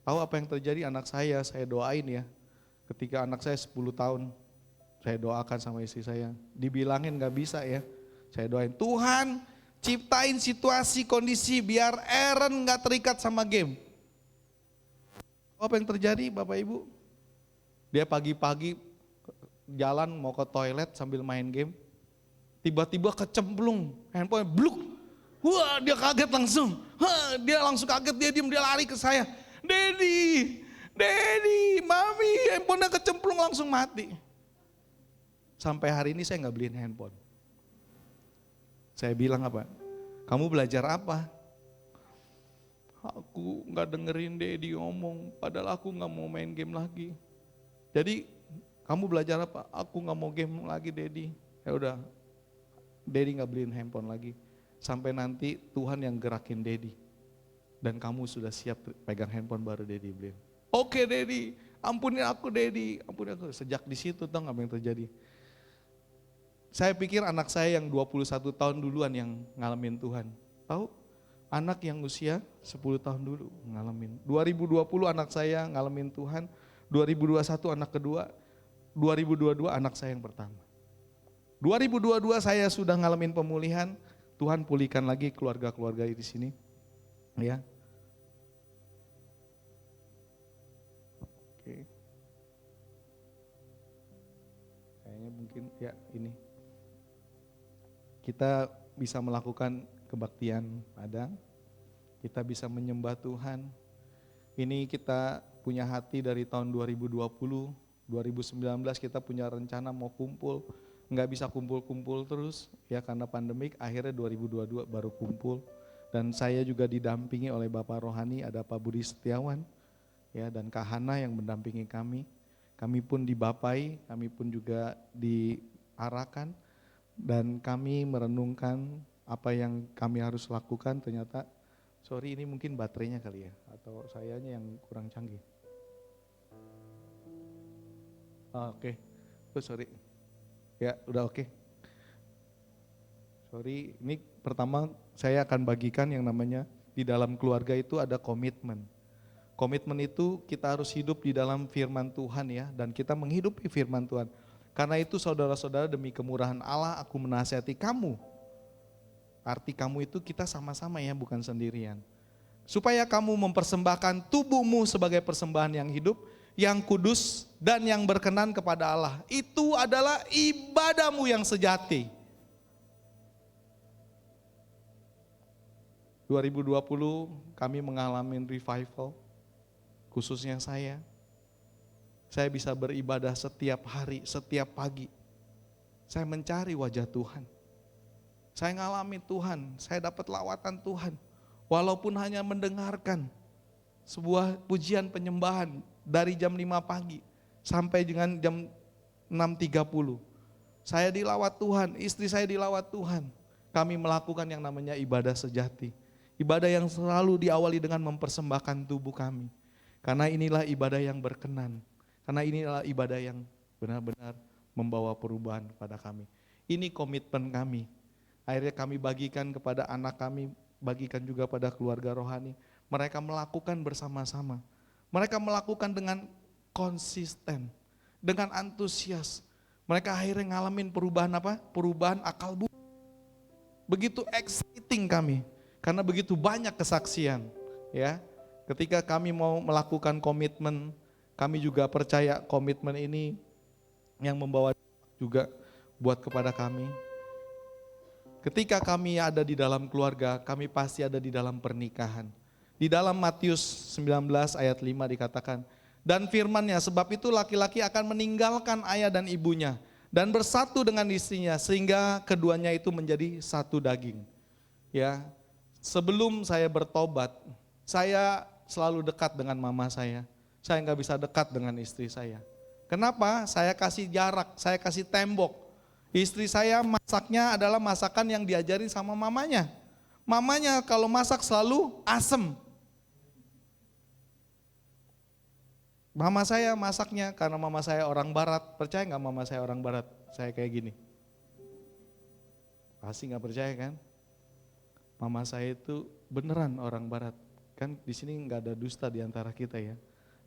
Speaker 4: Tahu apa yang terjadi anak saya doain ya. Ketika anak saya 10 tahun, saya doakan sama istri saya. Dibilangin gak bisa ya. Saya doain, Tuhan ciptain situasi, kondisi biar Aaron gak terikat sama game. Apa yang terjadi Bapak Ibu? Dia pagi-pagi jalan mau ke toilet sambil main game. Tiba-tiba kecemplung, handphone bluk. Wah dia kaget langsung. Dia langsung kaget, dia diem, dia lari ke saya. Daddy, mami, handphonenya kecemplung langsung mati. Sampai hari ini saya nggak beliin handphone. Saya bilang apa? Kamu belajar apa? Aku nggak dengerin Daddy ngomong, padahal aku nggak mau main game lagi. Jadi kamu belajar apa? Aku nggak mau game lagi Daddy. Ya udah, Daddy nggak beliin handphone lagi. Sampai nanti Tuhan yang gerakin Daddy. Dan kamu sudah siap pegang handphone baru Daddy beliin. Oke Daddy, ampunin aku Daddy, ampunin aku. Sejak di situ tahu nggak apa yang terjadi? Saya pikir anak saya yang 21 tahun duluan yang ngalamin Tuhan. Tahu? Anak yang usia 10 tahun dulu ngalamin. 2020 anak saya ngalamin Tuhan, 2021 anak kedua, 2022 anak saya yang pertama. 2022 saya sudah ngalamin pemulihan, Tuhan pulihkan lagi keluarga-keluarga di sini. Ya. Oke. Kayaknya mungkin ya ini. Kita bisa melakukan kebaktian padang. Kita bisa menyembah Tuhan. Ini kita punya hati dari tahun 2020, 2019 kita punya rencana mau kumpul. Nggak bisa kumpul-kumpul terus ya karena pandemik, akhirnya 2022 baru kumpul. Dan saya juga didampingi oleh Bapak Rohani, ada Pak Budi Setiawan ya, dan Kak Hana yang mendampingi kami. Kami pun dibapai, kami pun juga diarahkan, dan kami merenungkan apa yang kami harus lakukan. Ternyata, sorry ini mungkin baterainya kali ya, atau sayanya yang kurang canggih. Oke. Oh, sorry. Ya udah oke. Sorry, ini pertama saya akan bagikan yang namanya di dalam keluarga itu ada komitmen. Komitmen itu kita harus hidup di dalam firman Tuhan ya, dan kita menghidupi firman Tuhan. Karena itu saudara-saudara, demi kemurahan Allah aku menasihati kamu. Arti kamu itu kita sama-sama ya, bukan sendirian. Supaya kamu mempersembahkan tubuhmu sebagai persembahan yang hidup, yang kudus dan yang berkenan kepada Allah. Itu adalah ibadahmu yang sejati. 2020 kami mengalami revival, khususnya saya. Saya bisa beribadah setiap hari, setiap pagi. Saya mencari wajah Tuhan. Saya ngalami Tuhan, saya dapat lawatan Tuhan. Walaupun hanya mendengarkan sebuah pujian penyembahan dari jam 5 pagi sampai dengan jam 6.30. Saya dilawat Tuhan, istri saya dilawat Tuhan. Kami melakukan yang namanya ibadah sejati. Ibadah yang selalu diawali dengan mempersembahkan tubuh kami. Karena inilah ibadah yang berkenan. Karena inilah ibadah yang benar-benar membawa perubahan kepada kami. Ini komitmen kami. Akhirnya kami bagikan kepada anak kami, bagikan juga pada keluarga rohani. Mereka melakukan bersama-sama. Mereka melakukan dengan konsisten, dengan antusias. Mereka akhirnya ngalamin perubahan apa? Perubahan akal budi. Begitu exciting kami, karena begitu banyak kesaksian. Ya, ketika kami mau melakukan komitmen, kami juga percaya komitmen ini yang membawa juga buat kepada kami. Ketika kami ada di dalam keluarga, kami pasti ada di dalam pernikahan. Di dalam Matius 19 ayat 5 dikatakan, dan firman-Nya, sebab itu laki-laki akan meninggalkan ayah dan ibunya dan bersatu dengan istrinya sehingga keduanya itu menjadi satu daging. Ya, sebelum saya bertobat, saya selalu dekat dengan mama saya. Saya nggak bisa dekat dengan istri saya. Kenapa? Saya kasih jarak, saya kasih tembok. Istri saya masaknya adalah masakan yang diajarin sama mamanya. Mamanya kalau masak selalu asem. Mama saya masaknya karena mama saya orang barat. Percaya nggak mama saya orang barat? Saya kayak gini. Pasti nggak percaya kan? Mama saya itu beneran orang barat. Kan di sini nggak ada dusta di antara kita ya.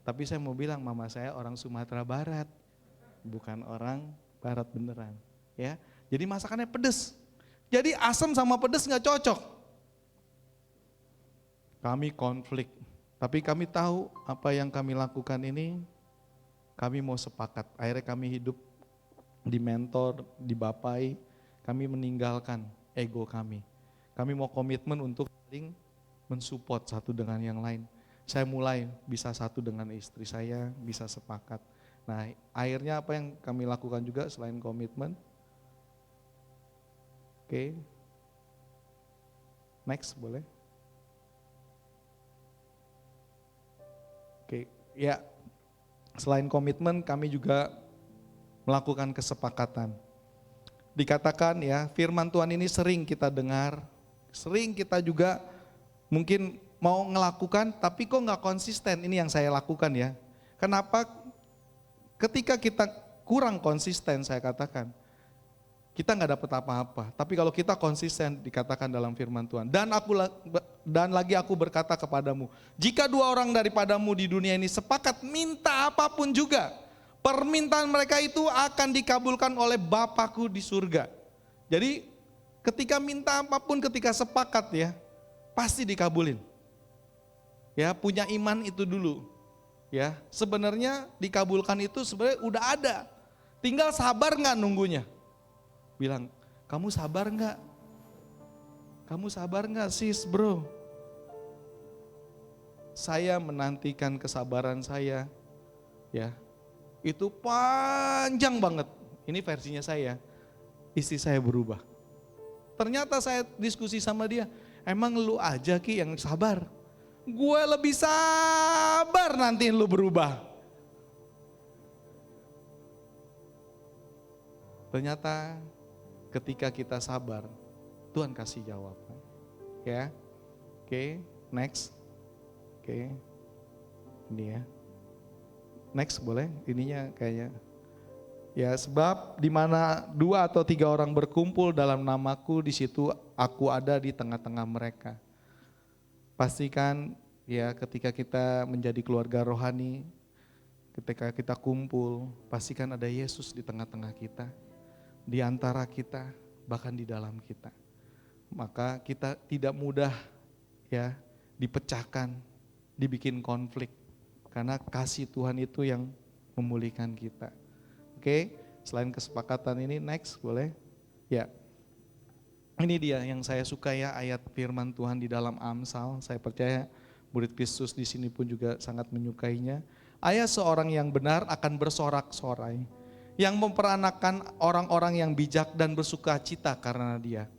Speaker 4: Tapi saya mau bilang mama saya orang Sumatera Barat, bukan orang barat beneran. Ya, jadi masakannya pedes. Jadi asam sama pedes nggak cocok. Kami konflik, tapi kami tahu apa yang kami lakukan ini, kami mau sepakat. Akhirnya kami hidup di mentor, di bapai, kami meninggalkan ego kami. Kami mau komitmen untuk saling mensupport satu dengan yang lain. Saya mulai bisa satu dengan istri saya, bisa sepakat. Nah, akhirnya apa yang kami lakukan juga selain komitmen. Oke. Next, boleh? Oke, ya. Selain komitmen, kami juga melakukan kesepakatan. Dikatakan ya, firman Tuhan ini sering kita dengar, sering kita juga mungkin mau ngelakukan tapi kok nggak konsisten. Ini yang saya lakukan ya. Kenapa? Ketika kita kurang konsisten, saya katakan kita nggak dapat apa-apa. Tapi kalau kita konsisten, dikatakan dalam firman Tuhan, dan lagi aku berkata kepadamu, jika dua orang daripadamu di dunia ini sepakat minta apapun juga, permintaan mereka itu akan dikabulkan oleh Bapakku di surga. Jadi ketika minta apapun, ketika sepakat ya, pasti dikabulin. Ya, punya iman itu dulu. Ya, sebenarnya dikabulkan itu sebenarnya udah ada. Tinggal sabar nggak nunggunya? Bilang, kamu sabar nggak? Kamu sabar nggak sis bro? Saya menantikan kesabaran saya. Ya, itu panjang banget. Ini versinya saya. Istri saya berubah. Ternyata saya diskusi sama dia. Emang lu aja Ki yang sabar. Gue lebih sabar nantiin lu berubah. Ternyata ketika kita sabar, Tuhan kasih jawab. Ya, oke, next. Oke, ini ya. Next boleh, ininya kayaknya. Ya, sebab di mana 2 atau 3 orang berkumpul dalam namaku, di situ aku ada di tengah-tengah mereka. Pastikan ya ketika kita menjadi keluarga rohani, ketika kita kumpul, pastikan ada Yesus di tengah-tengah kita, di antara kita, bahkan di dalam kita. Maka kita tidak mudah ya dipecahkan, dibikin konflik, karena kasih Tuhan itu yang memulihkan kita. Oke, selain kesepakatan ini, next boleh? Ya, Ini dia yang saya suka ya, ayat firman Tuhan di dalam Amsal. Saya percaya murid Kristus di sini pun juga sangat menyukainya. Ayat seorang yang benar akan bersorak-sorai, yang memperanakan orang-orang yang bijak dan bersuka cita karena dia.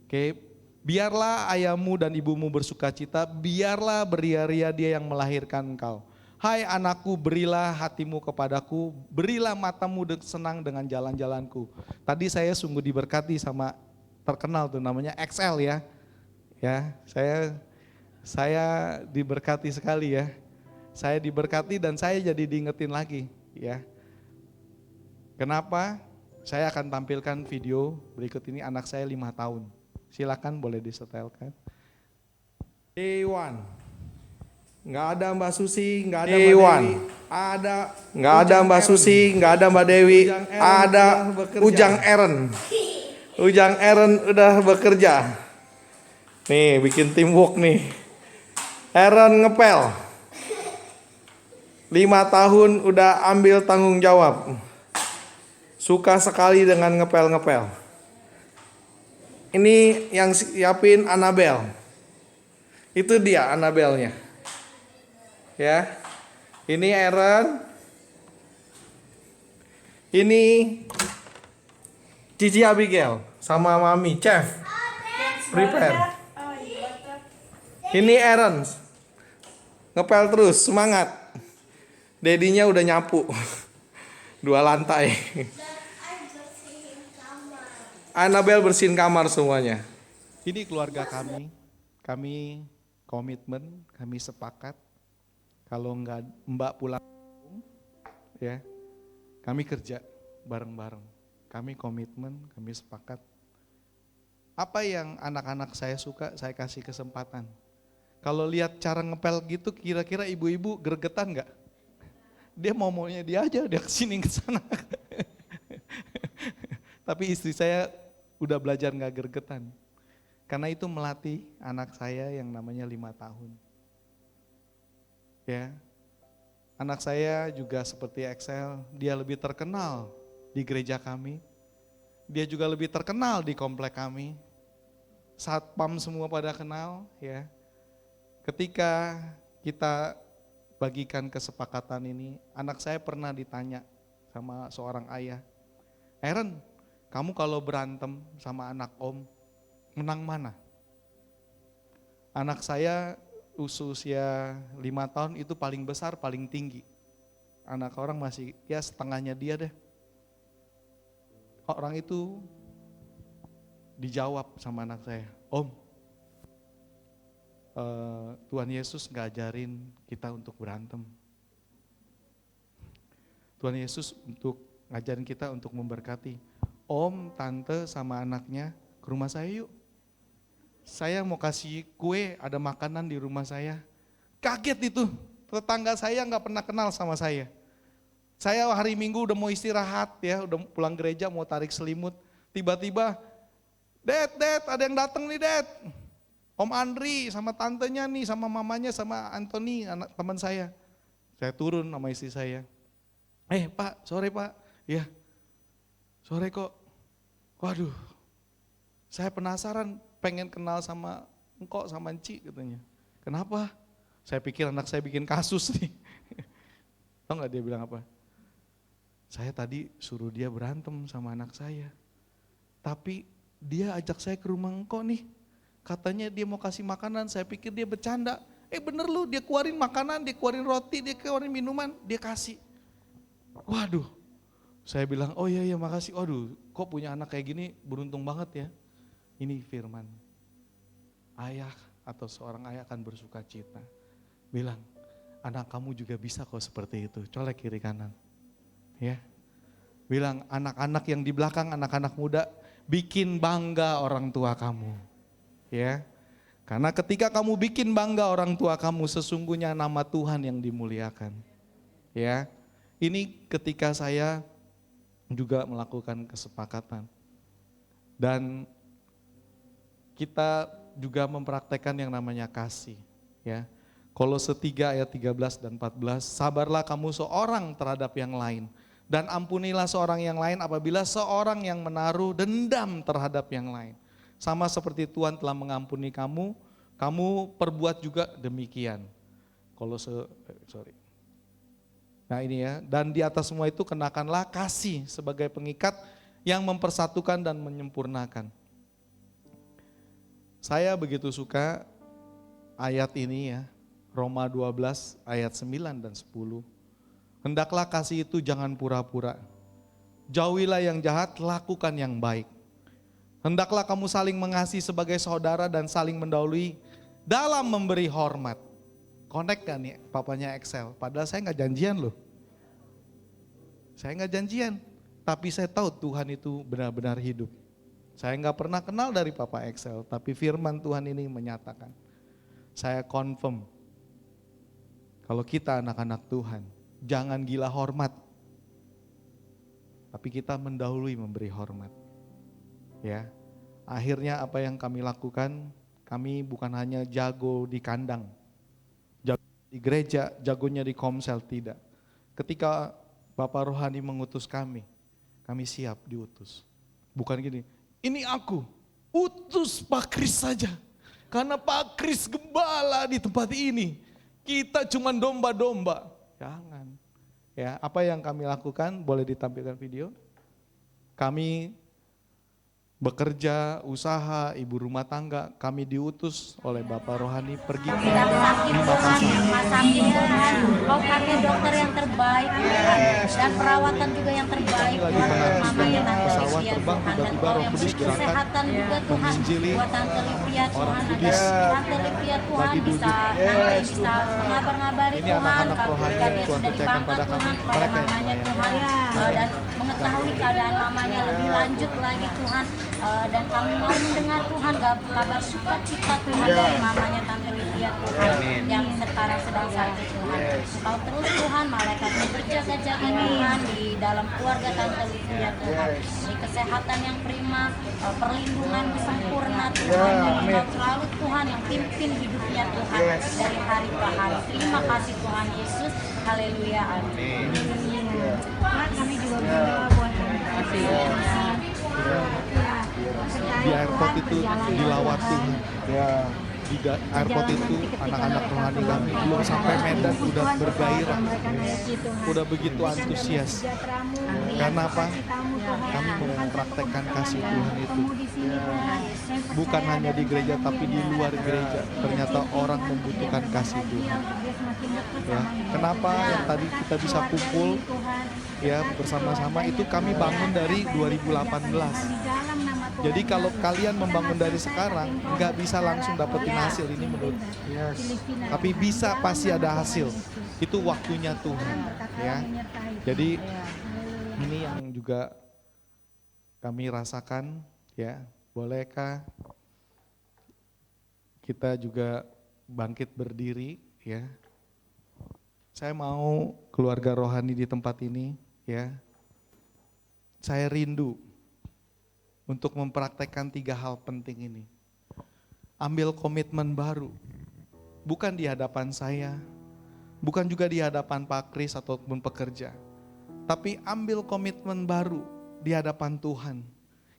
Speaker 4: Oke, biarlah ayahmu dan ibumu bersuka cita, biarlah beria-ria dia yang melahirkan engkau. Hai anakku, berilah hatimu kepadaku, berilah matamu senang dengan jalan-jalanku. Tadi saya sungguh diberkati sama terkenal tuh namanya XL ya. Ya, saya diberkati sekali ya. Saya diberkati dan saya jadi diingetin lagi ya. Kenapa? Saya akan tampilkan video berikut ini, anak saya 5 tahun. Silakan boleh disetelkan.
Speaker 5: Day one. Nggak ada Mbak Susi, nggak ada Mbak Dewi. Nggak ada Mbak Susi, nggak ada Mbak Dewi. Ada Ujang Eren. Ujang Eren udah bekerja. Nih bikin teamwork nih. Eren ngepel. 5 tahun udah ambil tanggung jawab. Suka sekali dengan ngepel-ngepel. Ini yang siapin Anabel. Itu dia Anabelnya. Ya. Ini Eren. Ini Cici Abigail sama Mami Chef. Prepare. Ini Eren. Ngepel terus, semangat. Dedinya udah nyapu. 2 lantai. Anabel bersihin kamar semuanya.
Speaker 4: Ini keluarga kami komitmen, kami sepakat kalau enggak Mbak pulang ya, kami kerja bareng-bareng. Kami komitmen, kami sepakat. Apa yang anak-anak saya suka, saya kasih kesempatan. Kalau lihat cara ngepel gitu, kira-kira ibu-ibu gregetan enggak? Dia maunya dia aja, dia kesini kesana. Tapi istri saya udah belajar nggak gergetan. Karena itu melatih anak saya yang namanya 5 tahun. Ya, anak saya juga seperti Excel, dia lebih terkenal di gereja kami. Dia juga lebih terkenal di komplek kami. Satpam semua pada kenal ya. Ketika kita bagikan kesepakatan ini, anak saya pernah ditanya sama seorang ayah, Eren, kamu kalau berantem sama anak om, menang mana? Anak saya usia 5 tahun itu paling besar, paling tinggi. Anak orang masih ya setengahnya dia deh. Orang itu dijawab sama anak saya, Om, Tuhan Yesus gak ajarin kita untuk berantem. Tuhan Yesus untuk ngajarin kita untuk memberkati. Om, tante sama anaknya ke rumah saya yuk. Saya mau kasih kue, ada makanan di rumah saya. Kaget itu, tetangga saya gak pernah kenal sama saya. Saya hari Minggu udah mau istirahat ya, udah pulang gereja mau tarik selimut. Tiba-tiba, Dad, ada yang datang nih Dad. Om Andri sama tantenya nih, sama mamanya, sama Anthony, anak teman saya. Saya turun sama istri saya. Pak, sore Pak. Ya, sore kok. Waduh, saya penasaran pengen kenal sama engkau sama Enci katanya. Kenapa? Saya pikir anak saya bikin kasus nih. Tahu gak dia bilang apa? Saya tadi suruh dia berantem sama anak saya. Tapi dia ajak saya ke rumah engkau nih. Katanya dia mau kasih makanan, saya pikir dia bercanda. Bener lu, dia keluarin makanan, dia keluarin roti, dia keluarin minuman, dia kasih. Waduh, saya bilang, oh iya makasih. Waduh, kok punya anak kayak gini beruntung banget ya. Ini firman. Ayah atau seorang ayah akan bersuka cita. Bilang, anak kamu juga bisa kok seperti itu. Colek kiri kanan. Ya. Bilang anak-anak yang di belakang, anak-anak muda, bikin bangga orang tua kamu. Ya. Karena ketika kamu bikin bangga orang tua kamu, sesungguhnya nama Tuhan yang dimuliakan. Ya. Ini ketika saya juga melakukan kesepakatan. Dan kita juga mempraktekkan yang namanya kasih. Ya. Kolose 3 ayat 13 dan 14, sabarlah kamu seorang terhadap yang lain. Dan ampunilah seorang yang lain apabila seorang yang menaruh dendam terhadap yang lain. Sama seperti Tuhan telah mengampuni kamu, kamu perbuat juga demikian. Nah ini ya, dan di atas semua itu kenakanlah kasih sebagai pengikat yang mempersatukan dan menyempurnakan. Saya begitu suka ayat ini ya, Roma 12 ayat 9 dan 10. Hendaklah kasih itu jangan pura-pura. Jauhilah yang jahat, lakukan yang baik. Hendaklah kamu saling mengasihi sebagai saudara dan saling mendahului dalam memberi hormat. Connect kan nih papanya Excel, padahal saya nggak janjian loh. Saya nggak janjian, tapi saya tahu Tuhan itu benar-benar hidup. Saya nggak pernah kenal dari Papa Excel, tapi firman Tuhan ini menyatakan. Saya confirm, kalau kita anak-anak Tuhan, jangan gila hormat. Tapi kita mendahului memberi hormat. Ya, akhirnya apa yang kami lakukan, kami bukan hanya jago di kandang, jago di gereja, jagonya di komsel, tidak. Ketika Bapak Rohani mengutus kami siap diutus. Bukan gini, ini aku, utus Pak Kris saja. Karena Pak Kris gembala di tempat ini, kita cuma domba-domba. Jangan. Ya, apa yang kami lakukan, boleh ditampilkan video. Kami bekerja, usaha, ibu rumah tangga, kami diutus oleh Bapak Rohani pergi ke
Speaker 6: Tidak sakit Tuhan, rumah sakit Tuhan, kau pakai dokter yang terbaik Tuhan, dan perawatan juga yang terbaik buat mama yang Tante Livia Tuhan, dan kau yang beri kesehatan juga Tuhan, buat Tante Livia Tuhan, Tante Livia Tuhan bisa mengabar-ngabari Tuhan, ketika dia sudah dibangkat Tuhan kepada mamanya Tuhan, dan mengetahui keadaan mamanya lebih lanjut lagi Tuhan. Dan kami mau mendengar Tuhan kabar sukacita Tuhan dari mamanya Tante Livia Tuhan yang sekarang sedang sakit Tuhan. Kau terus Tuhan, malaikatmu berjaga-jaga Tuhan di dalam keluarga Tante Livia Tuhan. Di kesehatan yang prima, perlindungan sempurna Tuhan. Dan Kau selalu Tuhan yang pimpin hidupnya Tuhan dari hari ke hari. Terima kasih Tuhan Yesus. Haleluya. Amin. Kami juga berdoa buat
Speaker 4: di airport itu dilawat Tuhan. Di airport itu anak-anak rohani kami belum sampai Medan udah bergairah, udah begitu antusias. Karena apa? Kami mau mempraktekkan kasih Tuhan itu. Bukan hanya di gereja tapi di luar gereja. Ternyata orang membutuhkan kasih Tuhan. Ya, kenapa yang tadi kita bisa kumpul ya bersama-sama itu kami bangun dari 2018. Jadi kalau kalian membangun dari sekarang nggak bisa langsung dapetin hasil ini menurut. Tapi bisa pasti ada hasil. Itu waktunya Tuhan. Ya. Jadi ini yang juga kami rasakan ya. Bolehkah kita juga bangkit berdiri ya. Saya mau keluarga rohani di tempat ini ya. Saya rindu untuk mempraktekkan 3 hal penting ini. Ambil komitmen baru, bukan di hadapan saya, bukan juga di hadapan Pak Kris ataupun pekerja, tapi ambil komitmen baru di hadapan Tuhan.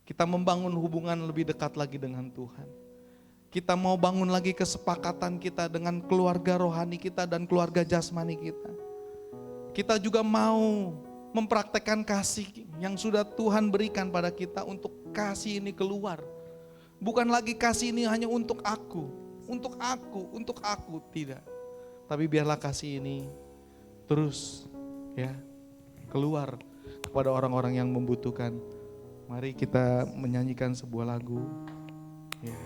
Speaker 4: Kita membangun hubungan lebih dekat lagi dengan Tuhan. Kita mau bangun lagi kesepakatan kita dengan keluarga rohani kita dan keluarga jasmani kita. Kita juga mau mempraktekkan kasih yang sudah Tuhan berikan pada kita untuk kasih ini keluar. Bukan lagi kasih ini hanya untuk aku, tidak. Tapi biarlah kasih ini terus ya keluar kepada orang-orang yang membutuhkan. Mari kita menyanyikan sebuah lagu. Ya.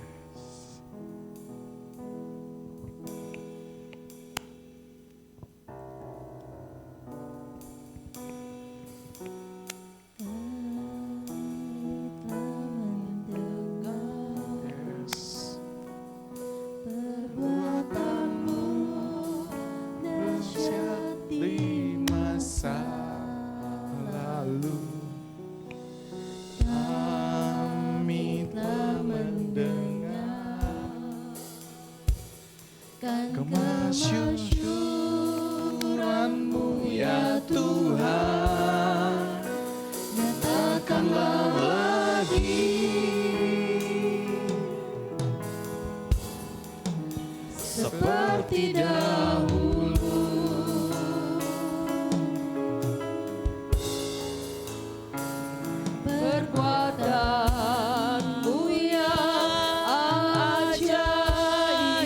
Speaker 4: Kemasyuran-Mu ya Tuhan, nyatakanlah lagi
Speaker 3: seperti dahulu. Perbuatanmu yang ajaib,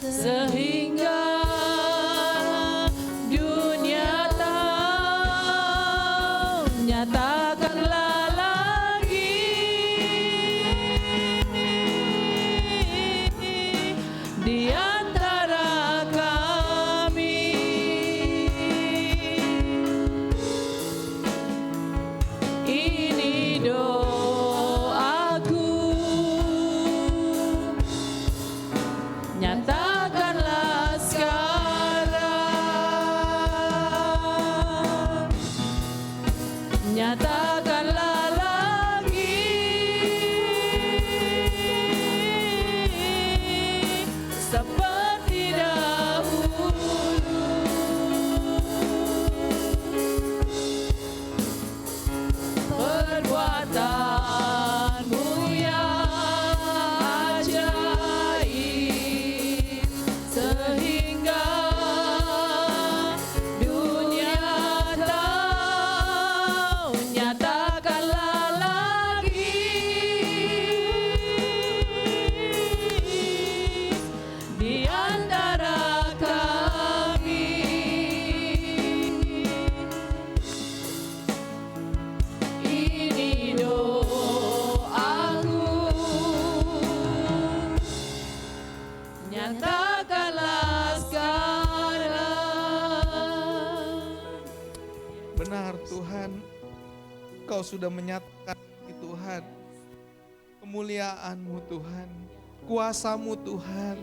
Speaker 3: sehingga dunia tahu, nyatakanlah lagi di antara kami. Ini doaku, nyatakanlah sekarang, nyatakanlah lagi seperti dahulu. Perbuatanmu yang ajaib, sehingga dunia tahu, nyatakanlah lagi di antara kami. Ini doaku, nyatakanlah sekarang.
Speaker 4: Benar Tuhan, Engkau sudah menyatakan Tuhan, kemuliaan-Mu Tuhan, kuasa-Mu Tuhan,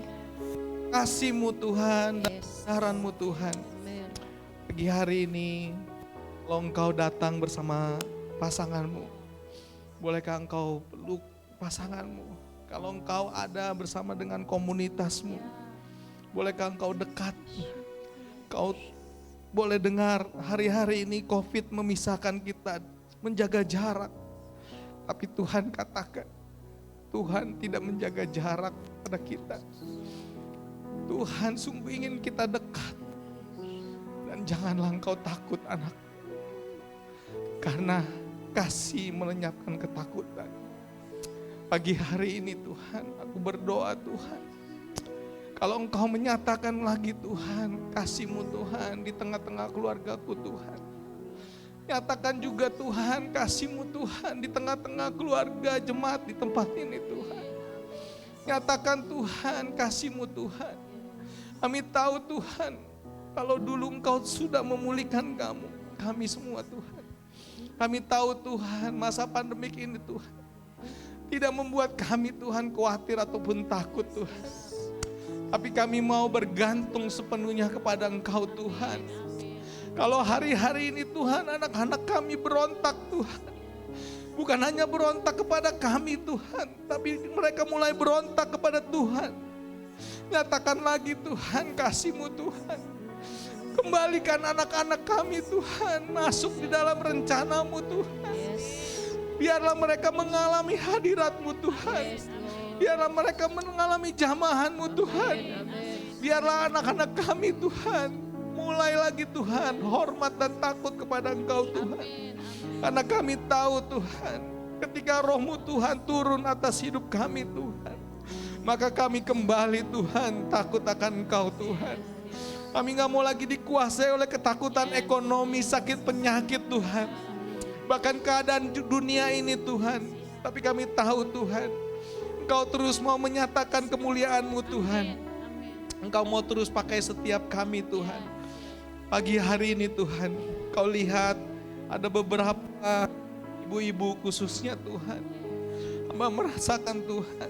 Speaker 4: kasih-Mu Tuhan, dan kebenaran-Mu Tuhan. Pagi hari ini, kalau Engkau datang bersama pasanganmu, bolehkah Engkau peluk pasanganmu? Kalau Engkau ada bersama dengan komunitasmu, bolehkah Engkau dekat? Kau boleh dengar hari-hari ini COVID memisahkan kita, menjaga jarak. Tapi Tuhan katakan, Tuhan tidak menjaga jarak pada kita. Tuhan sungguh ingin kita dekat. Dan janganlah engkau takut anak. Karena kasih melenyapkan ketakutan. Pagi hari ini Tuhan, aku berdoa Tuhan. Kalau engkau menyatakan lagi Tuhan, kasih-Mu Tuhan di tengah-tengah keluargaku Tuhan. Nyatakan juga Tuhan, kasih-Mu Tuhan di tengah-tengah keluarga jemaat di tempat ini Tuhan. Nyatakan Tuhan, kasih-Mu Tuhan. Kami tahu Tuhan, kalau dulu Engkau sudah memulihkan kami semua Tuhan. Kami tahu Tuhan, masa pandemik ini Tuhan tidak membuat kami Tuhan khawatir ataupun takut Tuhan. Tapi kami mau bergantung sepenuhnya kepada Engkau Tuhan. Kalau hari-hari ini Tuhan, anak-anak kami berontak Tuhan. Bukan hanya berontak kepada kami Tuhan, tapi mereka mulai berontak kepada Tuhan. Nyatakan lagi Tuhan, kasih-Mu Tuhan. Kembalikan anak-anak kami Tuhan, masuk di dalam rencana-Mu Tuhan. Biarlah mereka mengalami hadirat-Mu Tuhan. Biarlah mereka mengalami jamahan-Mu Tuhan. Biarlah anak-anak kami Tuhan, mulai lagi Tuhan, hormat dan takut kepada Engkau Tuhan. Karena kami tahu Tuhan, ketika Roh-Mu Tuhan turun atas hidup kami Tuhan, maka kami kembali Tuhan, takut akan Engkau Tuhan. Kami gak mau lagi dikuasai oleh ketakutan ekonomi, sakit penyakit Tuhan. Bahkan keadaan dunia ini Tuhan. Tapi kami tahu Tuhan, Engkau terus mau menyatakan kemuliaan-Mu Tuhan. Engkau mau terus pakai setiap kami Tuhan. Pagi hari ini Tuhan, Kau lihat ada beberapa ibu-ibu khususnya Tuhan. Hamba merasakan Tuhan,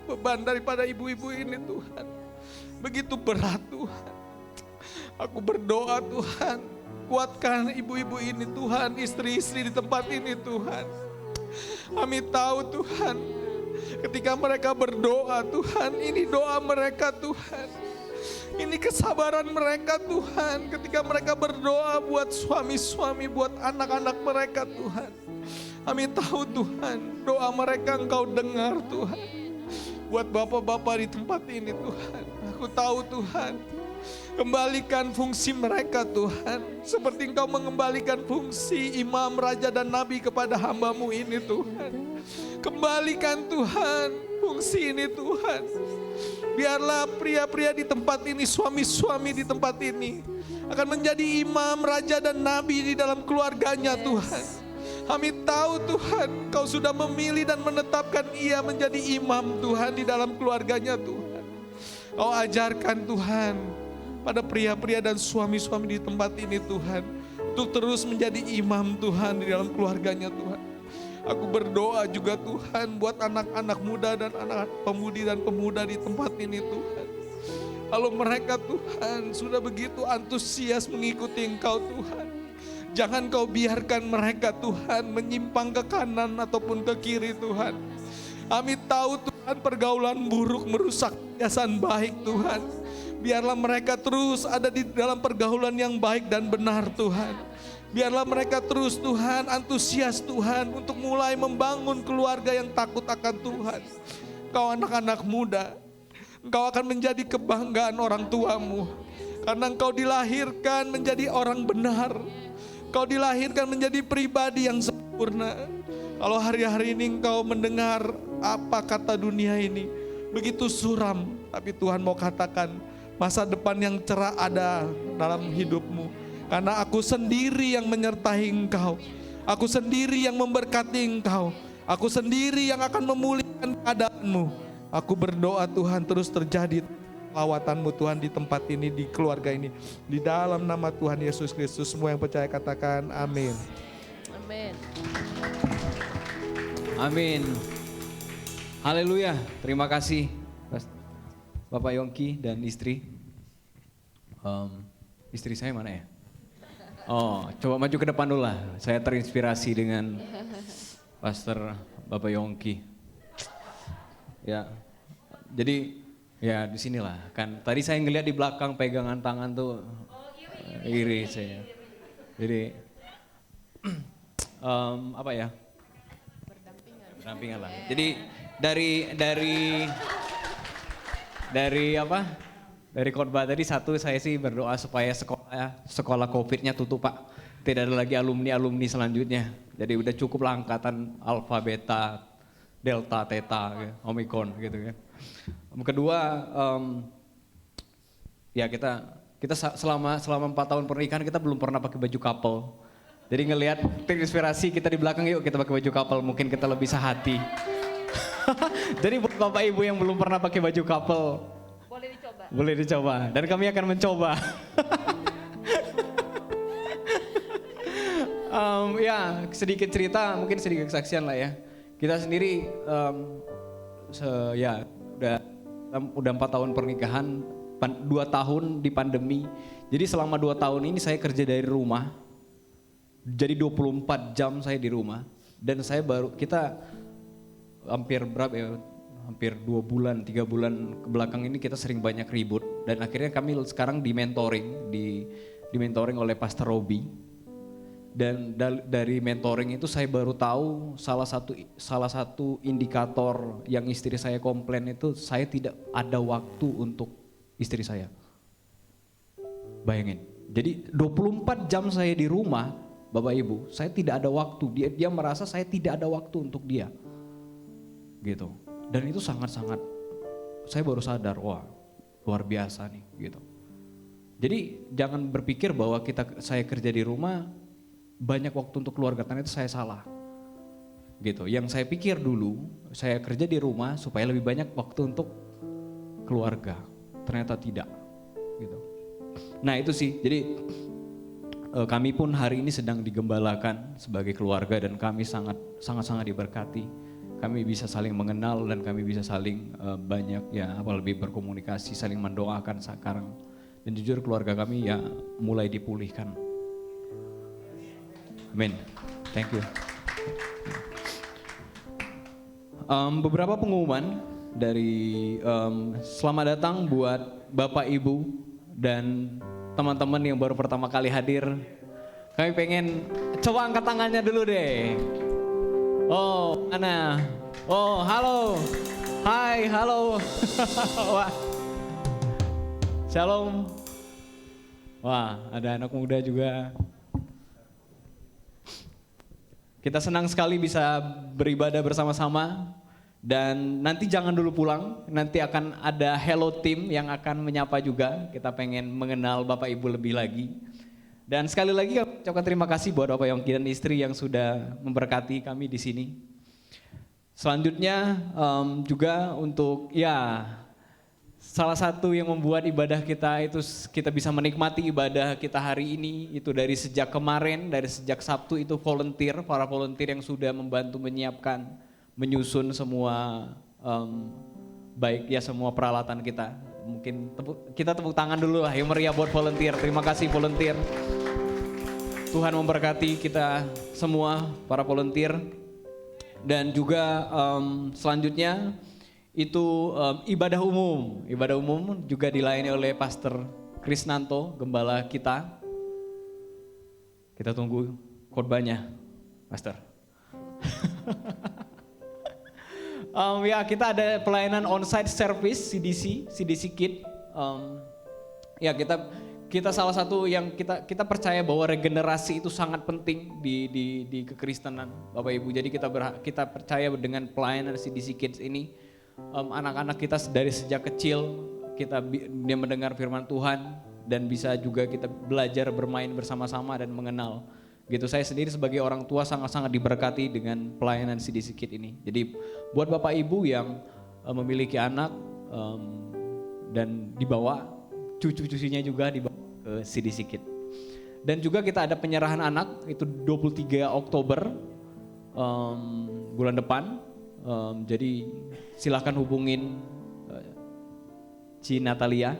Speaker 4: beban daripada ibu-ibu ini Tuhan begitu berat Tuhan. Aku berdoa Tuhan, kuatkan ibu-ibu ini Tuhan, istri-istri di tempat ini Tuhan. Kami tahu Tuhan, ketika mereka berdoa Tuhan, ini doa mereka Tuhan. Ini kesabaran mereka Tuhan, ketika mereka berdoa buat suami-suami, buat anak-anak mereka Tuhan. Kami tahu Tuhan, doa mereka Engkau dengar Tuhan. buat bapak-bapak di tempat ini Tuhan. Aku tahu Tuhan, kembalikan fungsi mereka Tuhan. Seperti Engkau mengembalikan fungsi imam, raja dan nabi kepada hamba-Mu ini Tuhan. Kembalikan Tuhan fungsi ini Tuhan. Biarlah pria-pria di tempat ini, suami-suami di tempat ini akan menjadi imam, raja dan nabi di dalam keluarganya Tuhan. Kami tahu Tuhan, Kau sudah memilih dan menetapkan ia menjadi imam Tuhan di dalam keluarganya Tuhan. Kau ajarkan Tuhan pada pria-pria dan suami-suami di tempat ini Tuhan, untuk terus menjadi imam Tuhan di dalam keluarganya Tuhan. Aku berdoa juga Tuhan buat anak-anak muda dan anak pemudi dan pemuda di tempat ini Tuhan. Kalau mereka Tuhan sudah begitu antusias mengikuti Engkau Tuhan, jangan Kau biarkan mereka Tuhan menyimpang ke kanan ataupun ke kiri Tuhan. Kami tahu Tuhan pergaulan buruk merusak kebiasaan baik Tuhan. Biarlah mereka terus ada di dalam pergaulan yang baik dan benar Tuhan. Biarlah mereka terus Tuhan antusias Tuhan untuk mulai membangun keluarga yang takut akan Tuhan. Kau anak-anak muda, Engkau akan menjadi kebanggaan orang tuamu. Karena Engkau dilahirkan menjadi orang benar. Engkau dilahirkan menjadi pribadi yang sempurna. Kalau hari-hari ini Engkau mendengar apa kata dunia ini begitu suram, tapi Tuhan mau katakan masa depan yang cerah ada dalam hidupmu. Karena Aku sendiri yang menyertai engkau. Aku sendiri yang memberkati engkau. Aku sendiri yang akan memulihkan keadaanmu. Aku berdoa Tuhan terus terjadi lawatanmu Tuhan di tempat ini, di keluarga ini. Di dalam nama Tuhan Yesus Kristus, semua yang percaya katakan amin.
Speaker 3: Amin.
Speaker 1: Amin. Haleluya. Terima kasih Bapak Yongki dan istri. Istri saya mana ya? Oh, coba maju ke depan dulu lah. Saya terinspirasi dengan Pastor Bapak Yongki. Ya, jadi ya di sinilah kan. Tadi saya ngeliat di belakang pegangan tangan tuh iri saya. Jadi apa ya? Berdampingan lah. Jadi dari apa? Dari khotbah tadi satu, saya sih berdoa supaya sekolah COVID-nya tutup Pak. Tidak ada lagi alumni selanjutnya. Jadi udah cukup lah angkatan alfa, beta, delta, theta, omikron gitu kan. Kedua, ya kita selama 4 tahun pernikahan kita belum pernah pakai baju couple. Jadi ngelihat terinspirasi kita di belakang, yuk kita pakai baju couple, mungkin kita lebih sehati. Jadi buat Bapak Ibu yang belum pernah pakai baju couple, boleh dicoba, dan kami akan mencoba. Ya sedikit cerita, mungkin sedikit kesaksian lah ya. Kita sendiri udah 4 tahun pernikahan, 2 tahun di pandemi. Jadi selama 2 tahun ini saya kerja dari rumah. Jadi 24 jam saya di rumah, dan kita hampir 2 bulan, 3 bulan ke belakang ini kita sering banyak ribut, dan akhirnya kami sekarang di mentoring oleh Pastor Robi. Dan dari mentoring itu saya baru tahu salah satu indikator yang istri saya komplain itu, saya tidak ada waktu untuk istri saya. Bayangin, jadi 24 jam saya di rumah, Bapak Ibu, saya tidak ada waktu. Dia merasa saya tidak ada waktu untuk dia, gitu. Dan itu sangat-sangat, saya baru sadar, wah luar biasa nih gitu. Jadi jangan berpikir bahwa saya kerja di rumah banyak waktu untuk keluarga, karena itu saya salah. Gitu. Yang saya pikir dulu, saya kerja di rumah supaya lebih banyak waktu untuk keluarga. Ternyata tidak. Gitu. Nah itu sih, jadi kami pun hari ini sedang digembalakan sebagai keluarga, dan kami sangat diberkati. Kami bisa saling mengenal, dan kami bisa saling lebih berkomunikasi, saling mendoakan sekarang. Dan jujur keluarga kami ya mulai dipulihkan. Amin. Thank you. Beberapa pengumuman dari selamat datang buat Bapak Ibu dan teman-teman yang baru pertama kali hadir. Kami pengen coba angkat tangannya dulu deh. Oh, mana? Oh, halo. Hai, halo. Wah. Shalom. Wah, ada anak muda juga. Kita senang sekali bisa beribadah bersama-sama. Dan nanti jangan dulu pulang, nanti akan ada Hello Team yang akan menyapa juga. Kita pengen mengenal Bapak Ibu lebih lagi. Dan sekali lagi kami ucapkan terima kasih buat Bapak Yongki dan istri yang sudah memberkati kami di sini. Selanjutnya juga untuk salah satu yang membuat ibadah kita itu kita bisa menikmati ibadah kita hari ini itu dari sejak kemarin, dari sejak Sabtu itu para volunteer yang sudah membantu menyiapkan, menyusun semua baik ya semua peralatan kita. Mungkin kita tepuk tangan dulu lah yang meriah buat volunteer. Terima kasih volunteer. Tuhan memberkati kita semua para volunteer. Dan juga selanjutnya itu ibadah umum. Ibadah umum juga dilayani oleh Pastor Krisnanto, gembala kita. Kita tunggu khotbahnya, Pastor. Kita ada pelayanan onsite service CDC Kid. Kita salah satu yang kita percaya bahwa regenerasi itu sangat penting di kekristenan, Bapak Ibu. Jadi kita percaya dengan pelayanan CDC Kids ini, anak-anak kita dari sejak kecil dia mendengar firman Tuhan dan bisa juga kita belajar bermain bersama-sama dan mengenal. Gitu, saya sendiri sebagai orang tua sangat-sangat diberkati dengan pelayanan CDC Kid ini. Jadi buat Bapak Ibu yang memiliki anak dan dibawa cucu-cucunya juga dibawa ke CDC Kid. Dan juga kita ada penyerahan anak itu 23 Oktober bulan depan. Jadi silahkan hubungin Ci Natalia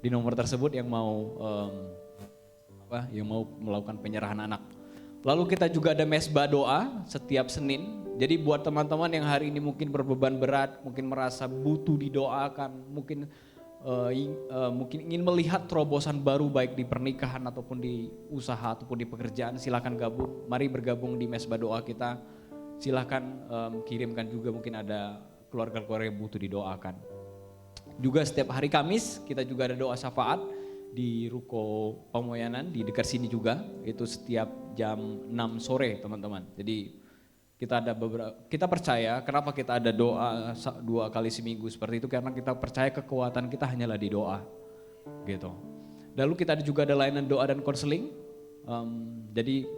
Speaker 1: di nomor tersebut yang mau melakukan penyerahan anak. Lalu kita juga ada mesbah doa setiap Senin. Jadi buat teman-teman yang hari ini mungkin berbeban berat, mungkin merasa butuh didoakan, mungkin ingin melihat terobosan baru baik di pernikahan ataupun di usaha ataupun di pekerjaan, silakan gabung. Mari bergabung di mesbah doa kita. Silakan kirimkan juga mungkin ada keluarga-keluarga yang butuh didoakan. Juga setiap hari Kamis kita juga ada doa syafaat di Ruko Pamoyanan di dekat sini juga, itu setiap jam 6 sore teman-teman. Jadi kita percaya kenapa kita ada doa 2 kali seminggu seperti itu, karena kita percaya kekuatan kita hanyalah di doa gitu. Lalu kita juga ada layanan doa dan konseling. Jadi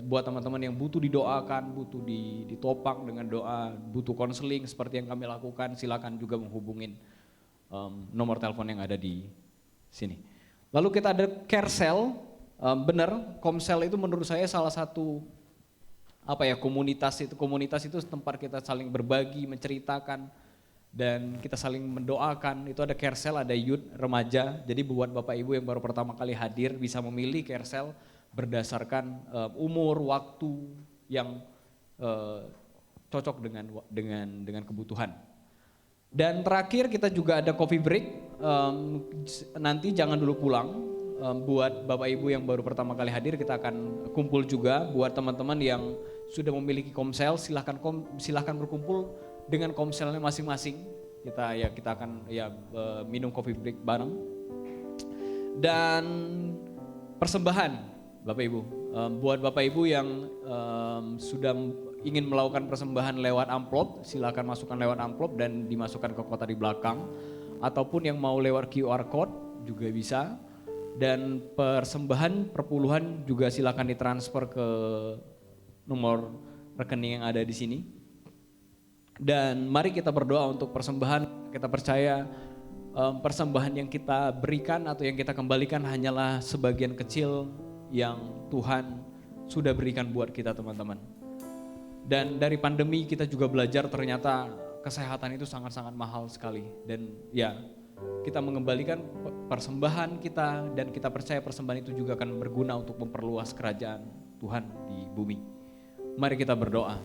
Speaker 1: buat teman-teman yang butuh didoakan, butuh ditopang dengan doa, butuh konseling seperti yang kami lakukan, silakan juga menghubungin nomor telepon yang ada di sini. Lalu kita ada Carecel, benar, Komsel itu menurut saya salah satu komunitas itu tempat kita saling berbagi, menceritakan dan kita saling mendoakan. Itu ada Carecel, ada youth, remaja. Jadi buat Bapak Ibu yang baru pertama kali hadir bisa memilih Carecel berdasarkan umur, waktu yang cocok dengan kebutuhan. Dan terakhir kita juga ada coffee break. Nanti jangan dulu pulang. Buat Bapak Ibu yang baru pertama kali hadir, kita akan kumpul juga. Buat teman-teman yang sudah memiliki Komsel, silahkan berkumpul dengan Komselnya masing-masing. Kita akan minum coffee break bareng. Dan persembahan Bapak Ibu, buat Bapak Ibu yang sudah ingin melakukan persembahan lewat amplop, silakan masukkan lewat amplop dan dimasukkan ke kotak di belakang. Ataupun yang mau lewat QR code juga bisa. Dan persembahan perpuluhan juga silakan ditransfer ke nomor rekening yang ada di sini. Dan mari kita berdoa untuk persembahan. Kita percaya persembahan yang kita berikan atau yang kita kembalikan hanyalah sebagian kecil yang Tuhan sudah berikan buat kita teman-teman. Dan dari pandemi kita juga belajar ternyata kesehatan itu sangat-sangat mahal sekali. Dan kita mengembalikan persembahan kita dan kita percaya persembahan itu juga akan berguna untuk memperluas kerajaan Tuhan di bumi. Mari kita berdoa.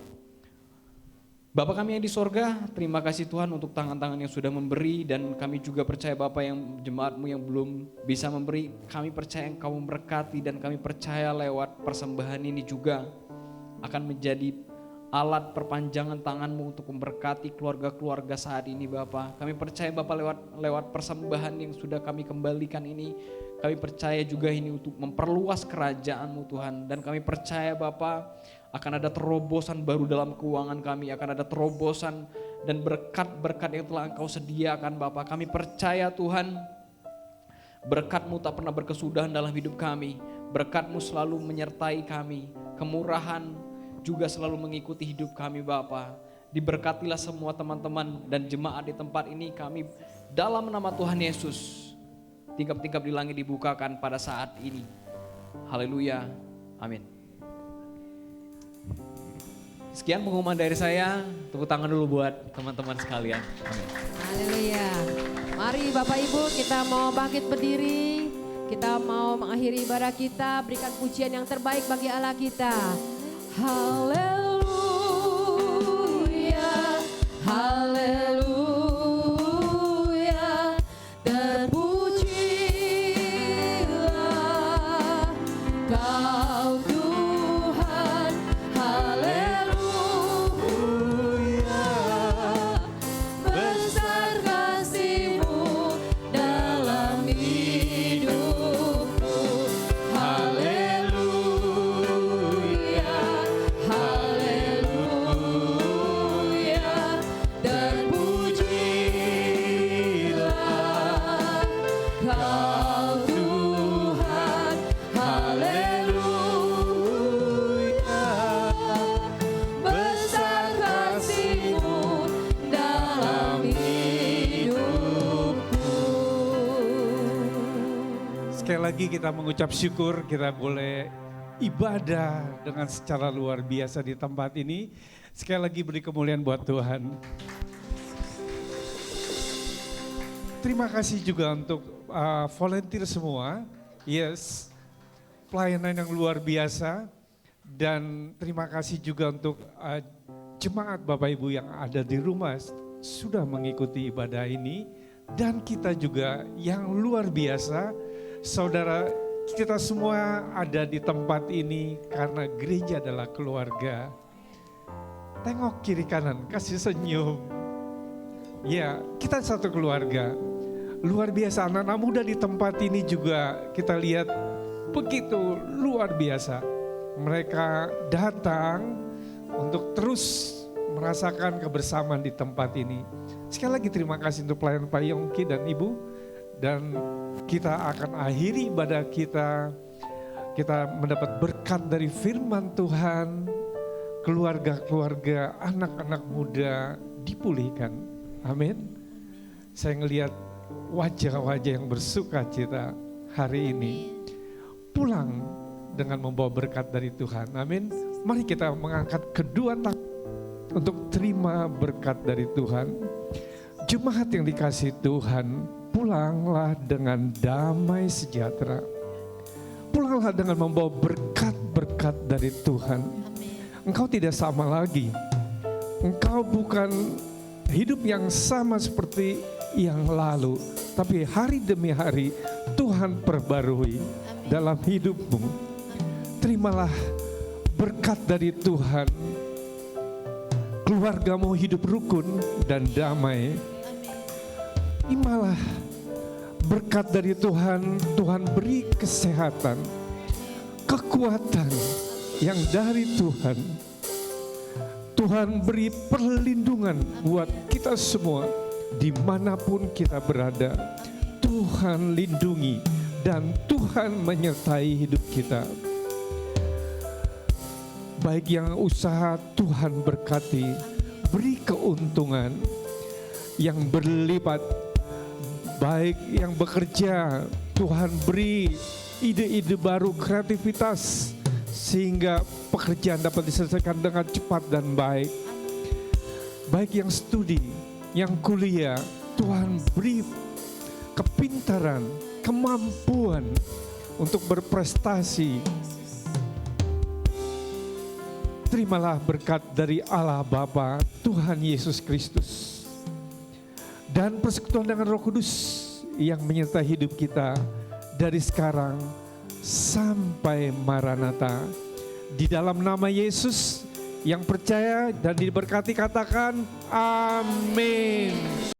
Speaker 1: Bapak kami yang di sorga, terima kasih Tuhan untuk tangan-tangan yang sudah memberi, dan kami juga percaya Bapak yang jemaat-Mu yang belum bisa memberi, kami percaya Engkau memberkati, dan kami percaya lewat persembahan ini juga akan menjadi alat perpanjangan tangan-Mu untuk memberkati keluarga-keluarga saat ini Bapa. Kami percaya Bapa lewat persembahan yang sudah kami kembalikan ini, kami percaya juga ini untuk memperluas kerajaan-Mu Tuhan. Dan kami percaya Bapa akan ada terobosan baru dalam keuangan kami, akan ada terobosan dan berkat-berkat yang telah Engkau sediakan Bapa. Kami percaya Tuhan, berkat-Mu tak pernah berkesudahan dalam hidup kami. Berkat-Mu selalu menyertai kami, kemurahan juga selalu mengikuti hidup kami Bapa. Diberkatilah semua teman-teman dan jemaat di tempat ini, kami dalam nama Tuhan Yesus. Tingkap-tingkap di langit dibukakan pada saat ini. Haleluya, amin. Sekian pengumuman dari saya, tepuk tangan dulu buat teman-teman sekalian. Amin.
Speaker 3: Haleluya. Mari Bapak Ibu, kita mau bangkit berdiri. Kita mau mengakhiri ibadah kita, berikan pujian yang terbaik bagi Allah kita. Haleluya, haleluya, terpujilah Kau Tuhan, haleluya, besar kasih-Mu dalam hidupku, haleluya, haleluya, terpujilah Kau Tuhan, haleluya, besar kasih-Mu dalam hidupku.
Speaker 7: Sekali lagi kita mengucap syukur, kita boleh ibadah dengan secara luar biasa di tempat ini. Sekali lagi beri kemuliaan buat Tuhan. Terima kasih juga untuk volunteer semua. Yes, pelayanan yang luar biasa. Dan terima kasih juga untuk jemaat Bapak Ibu yang ada di rumah sudah mengikuti ibadah ini. Dan kita juga yang luar biasa, saudara, kita semua ada di tempat ini karena gereja adalah keluarga. Tengok kiri kanan, kasih senyum. Ya, kita satu keluarga. Luar biasa, anak-anak muda di tempat ini juga kita lihat begitu luar biasa. Mereka datang untuk terus merasakan kebersamaan di tempat ini. Sekali lagi terima kasih untuk pelayan Pak Yongki dan Ibu. Dan kita akan akhiri ibadah kita. Kita mendapat berkat dari firman Tuhan. Keluarga-keluarga, anak-anak muda dipulihkan. Amin. Saya ngelihat wajah-wajah yang bersuka cita hari ini. Pulang dengan membawa berkat dari Tuhan. Amin. Mari kita mengangkat kedua tangan untuk terima berkat dari Tuhan. Jemaat yang dikasihi Tuhan, pulanglah dengan damai sejahtera. Pulanglah dengan membawa berkat-berkat dari Tuhan. Engkau tidak sama lagi. Engkau bukan hidup yang sama seperti yang lalu. Tapi hari demi hari Tuhan perbarui dalam hidupmu. Terimalah berkat dari Tuhan. Keluargamu hidup rukun dan damai. Terimalah berkat dari Tuhan. Tuhan beri kesehatan, kekuatan yang dari Tuhan. Tuhan beri perlindungan buat kita semua dimanapun kita berada. Tuhan lindungi dan Tuhan menyertai hidup kita. Baik yang usaha Tuhan berkati, beri keuntungan yang berlipat. Baik yang bekerja, Tuhan beri ide-ide baru, kreativitas, sehingga pekerjaan dapat diselesaikan dengan cepat dan baik. Baik yang studi, yang kuliah, Tuhan beri kepintaran, kemampuan untuk berprestasi. Terimalah berkat dari Allah Bapa, Tuhan Yesus Kristus, dan persekutuan dengan Roh Kudus yang menyertai hidup kita dari sekarang sampai Maranatha. Di dalam nama Yesus Yang percaya dan diberkati katakan amin.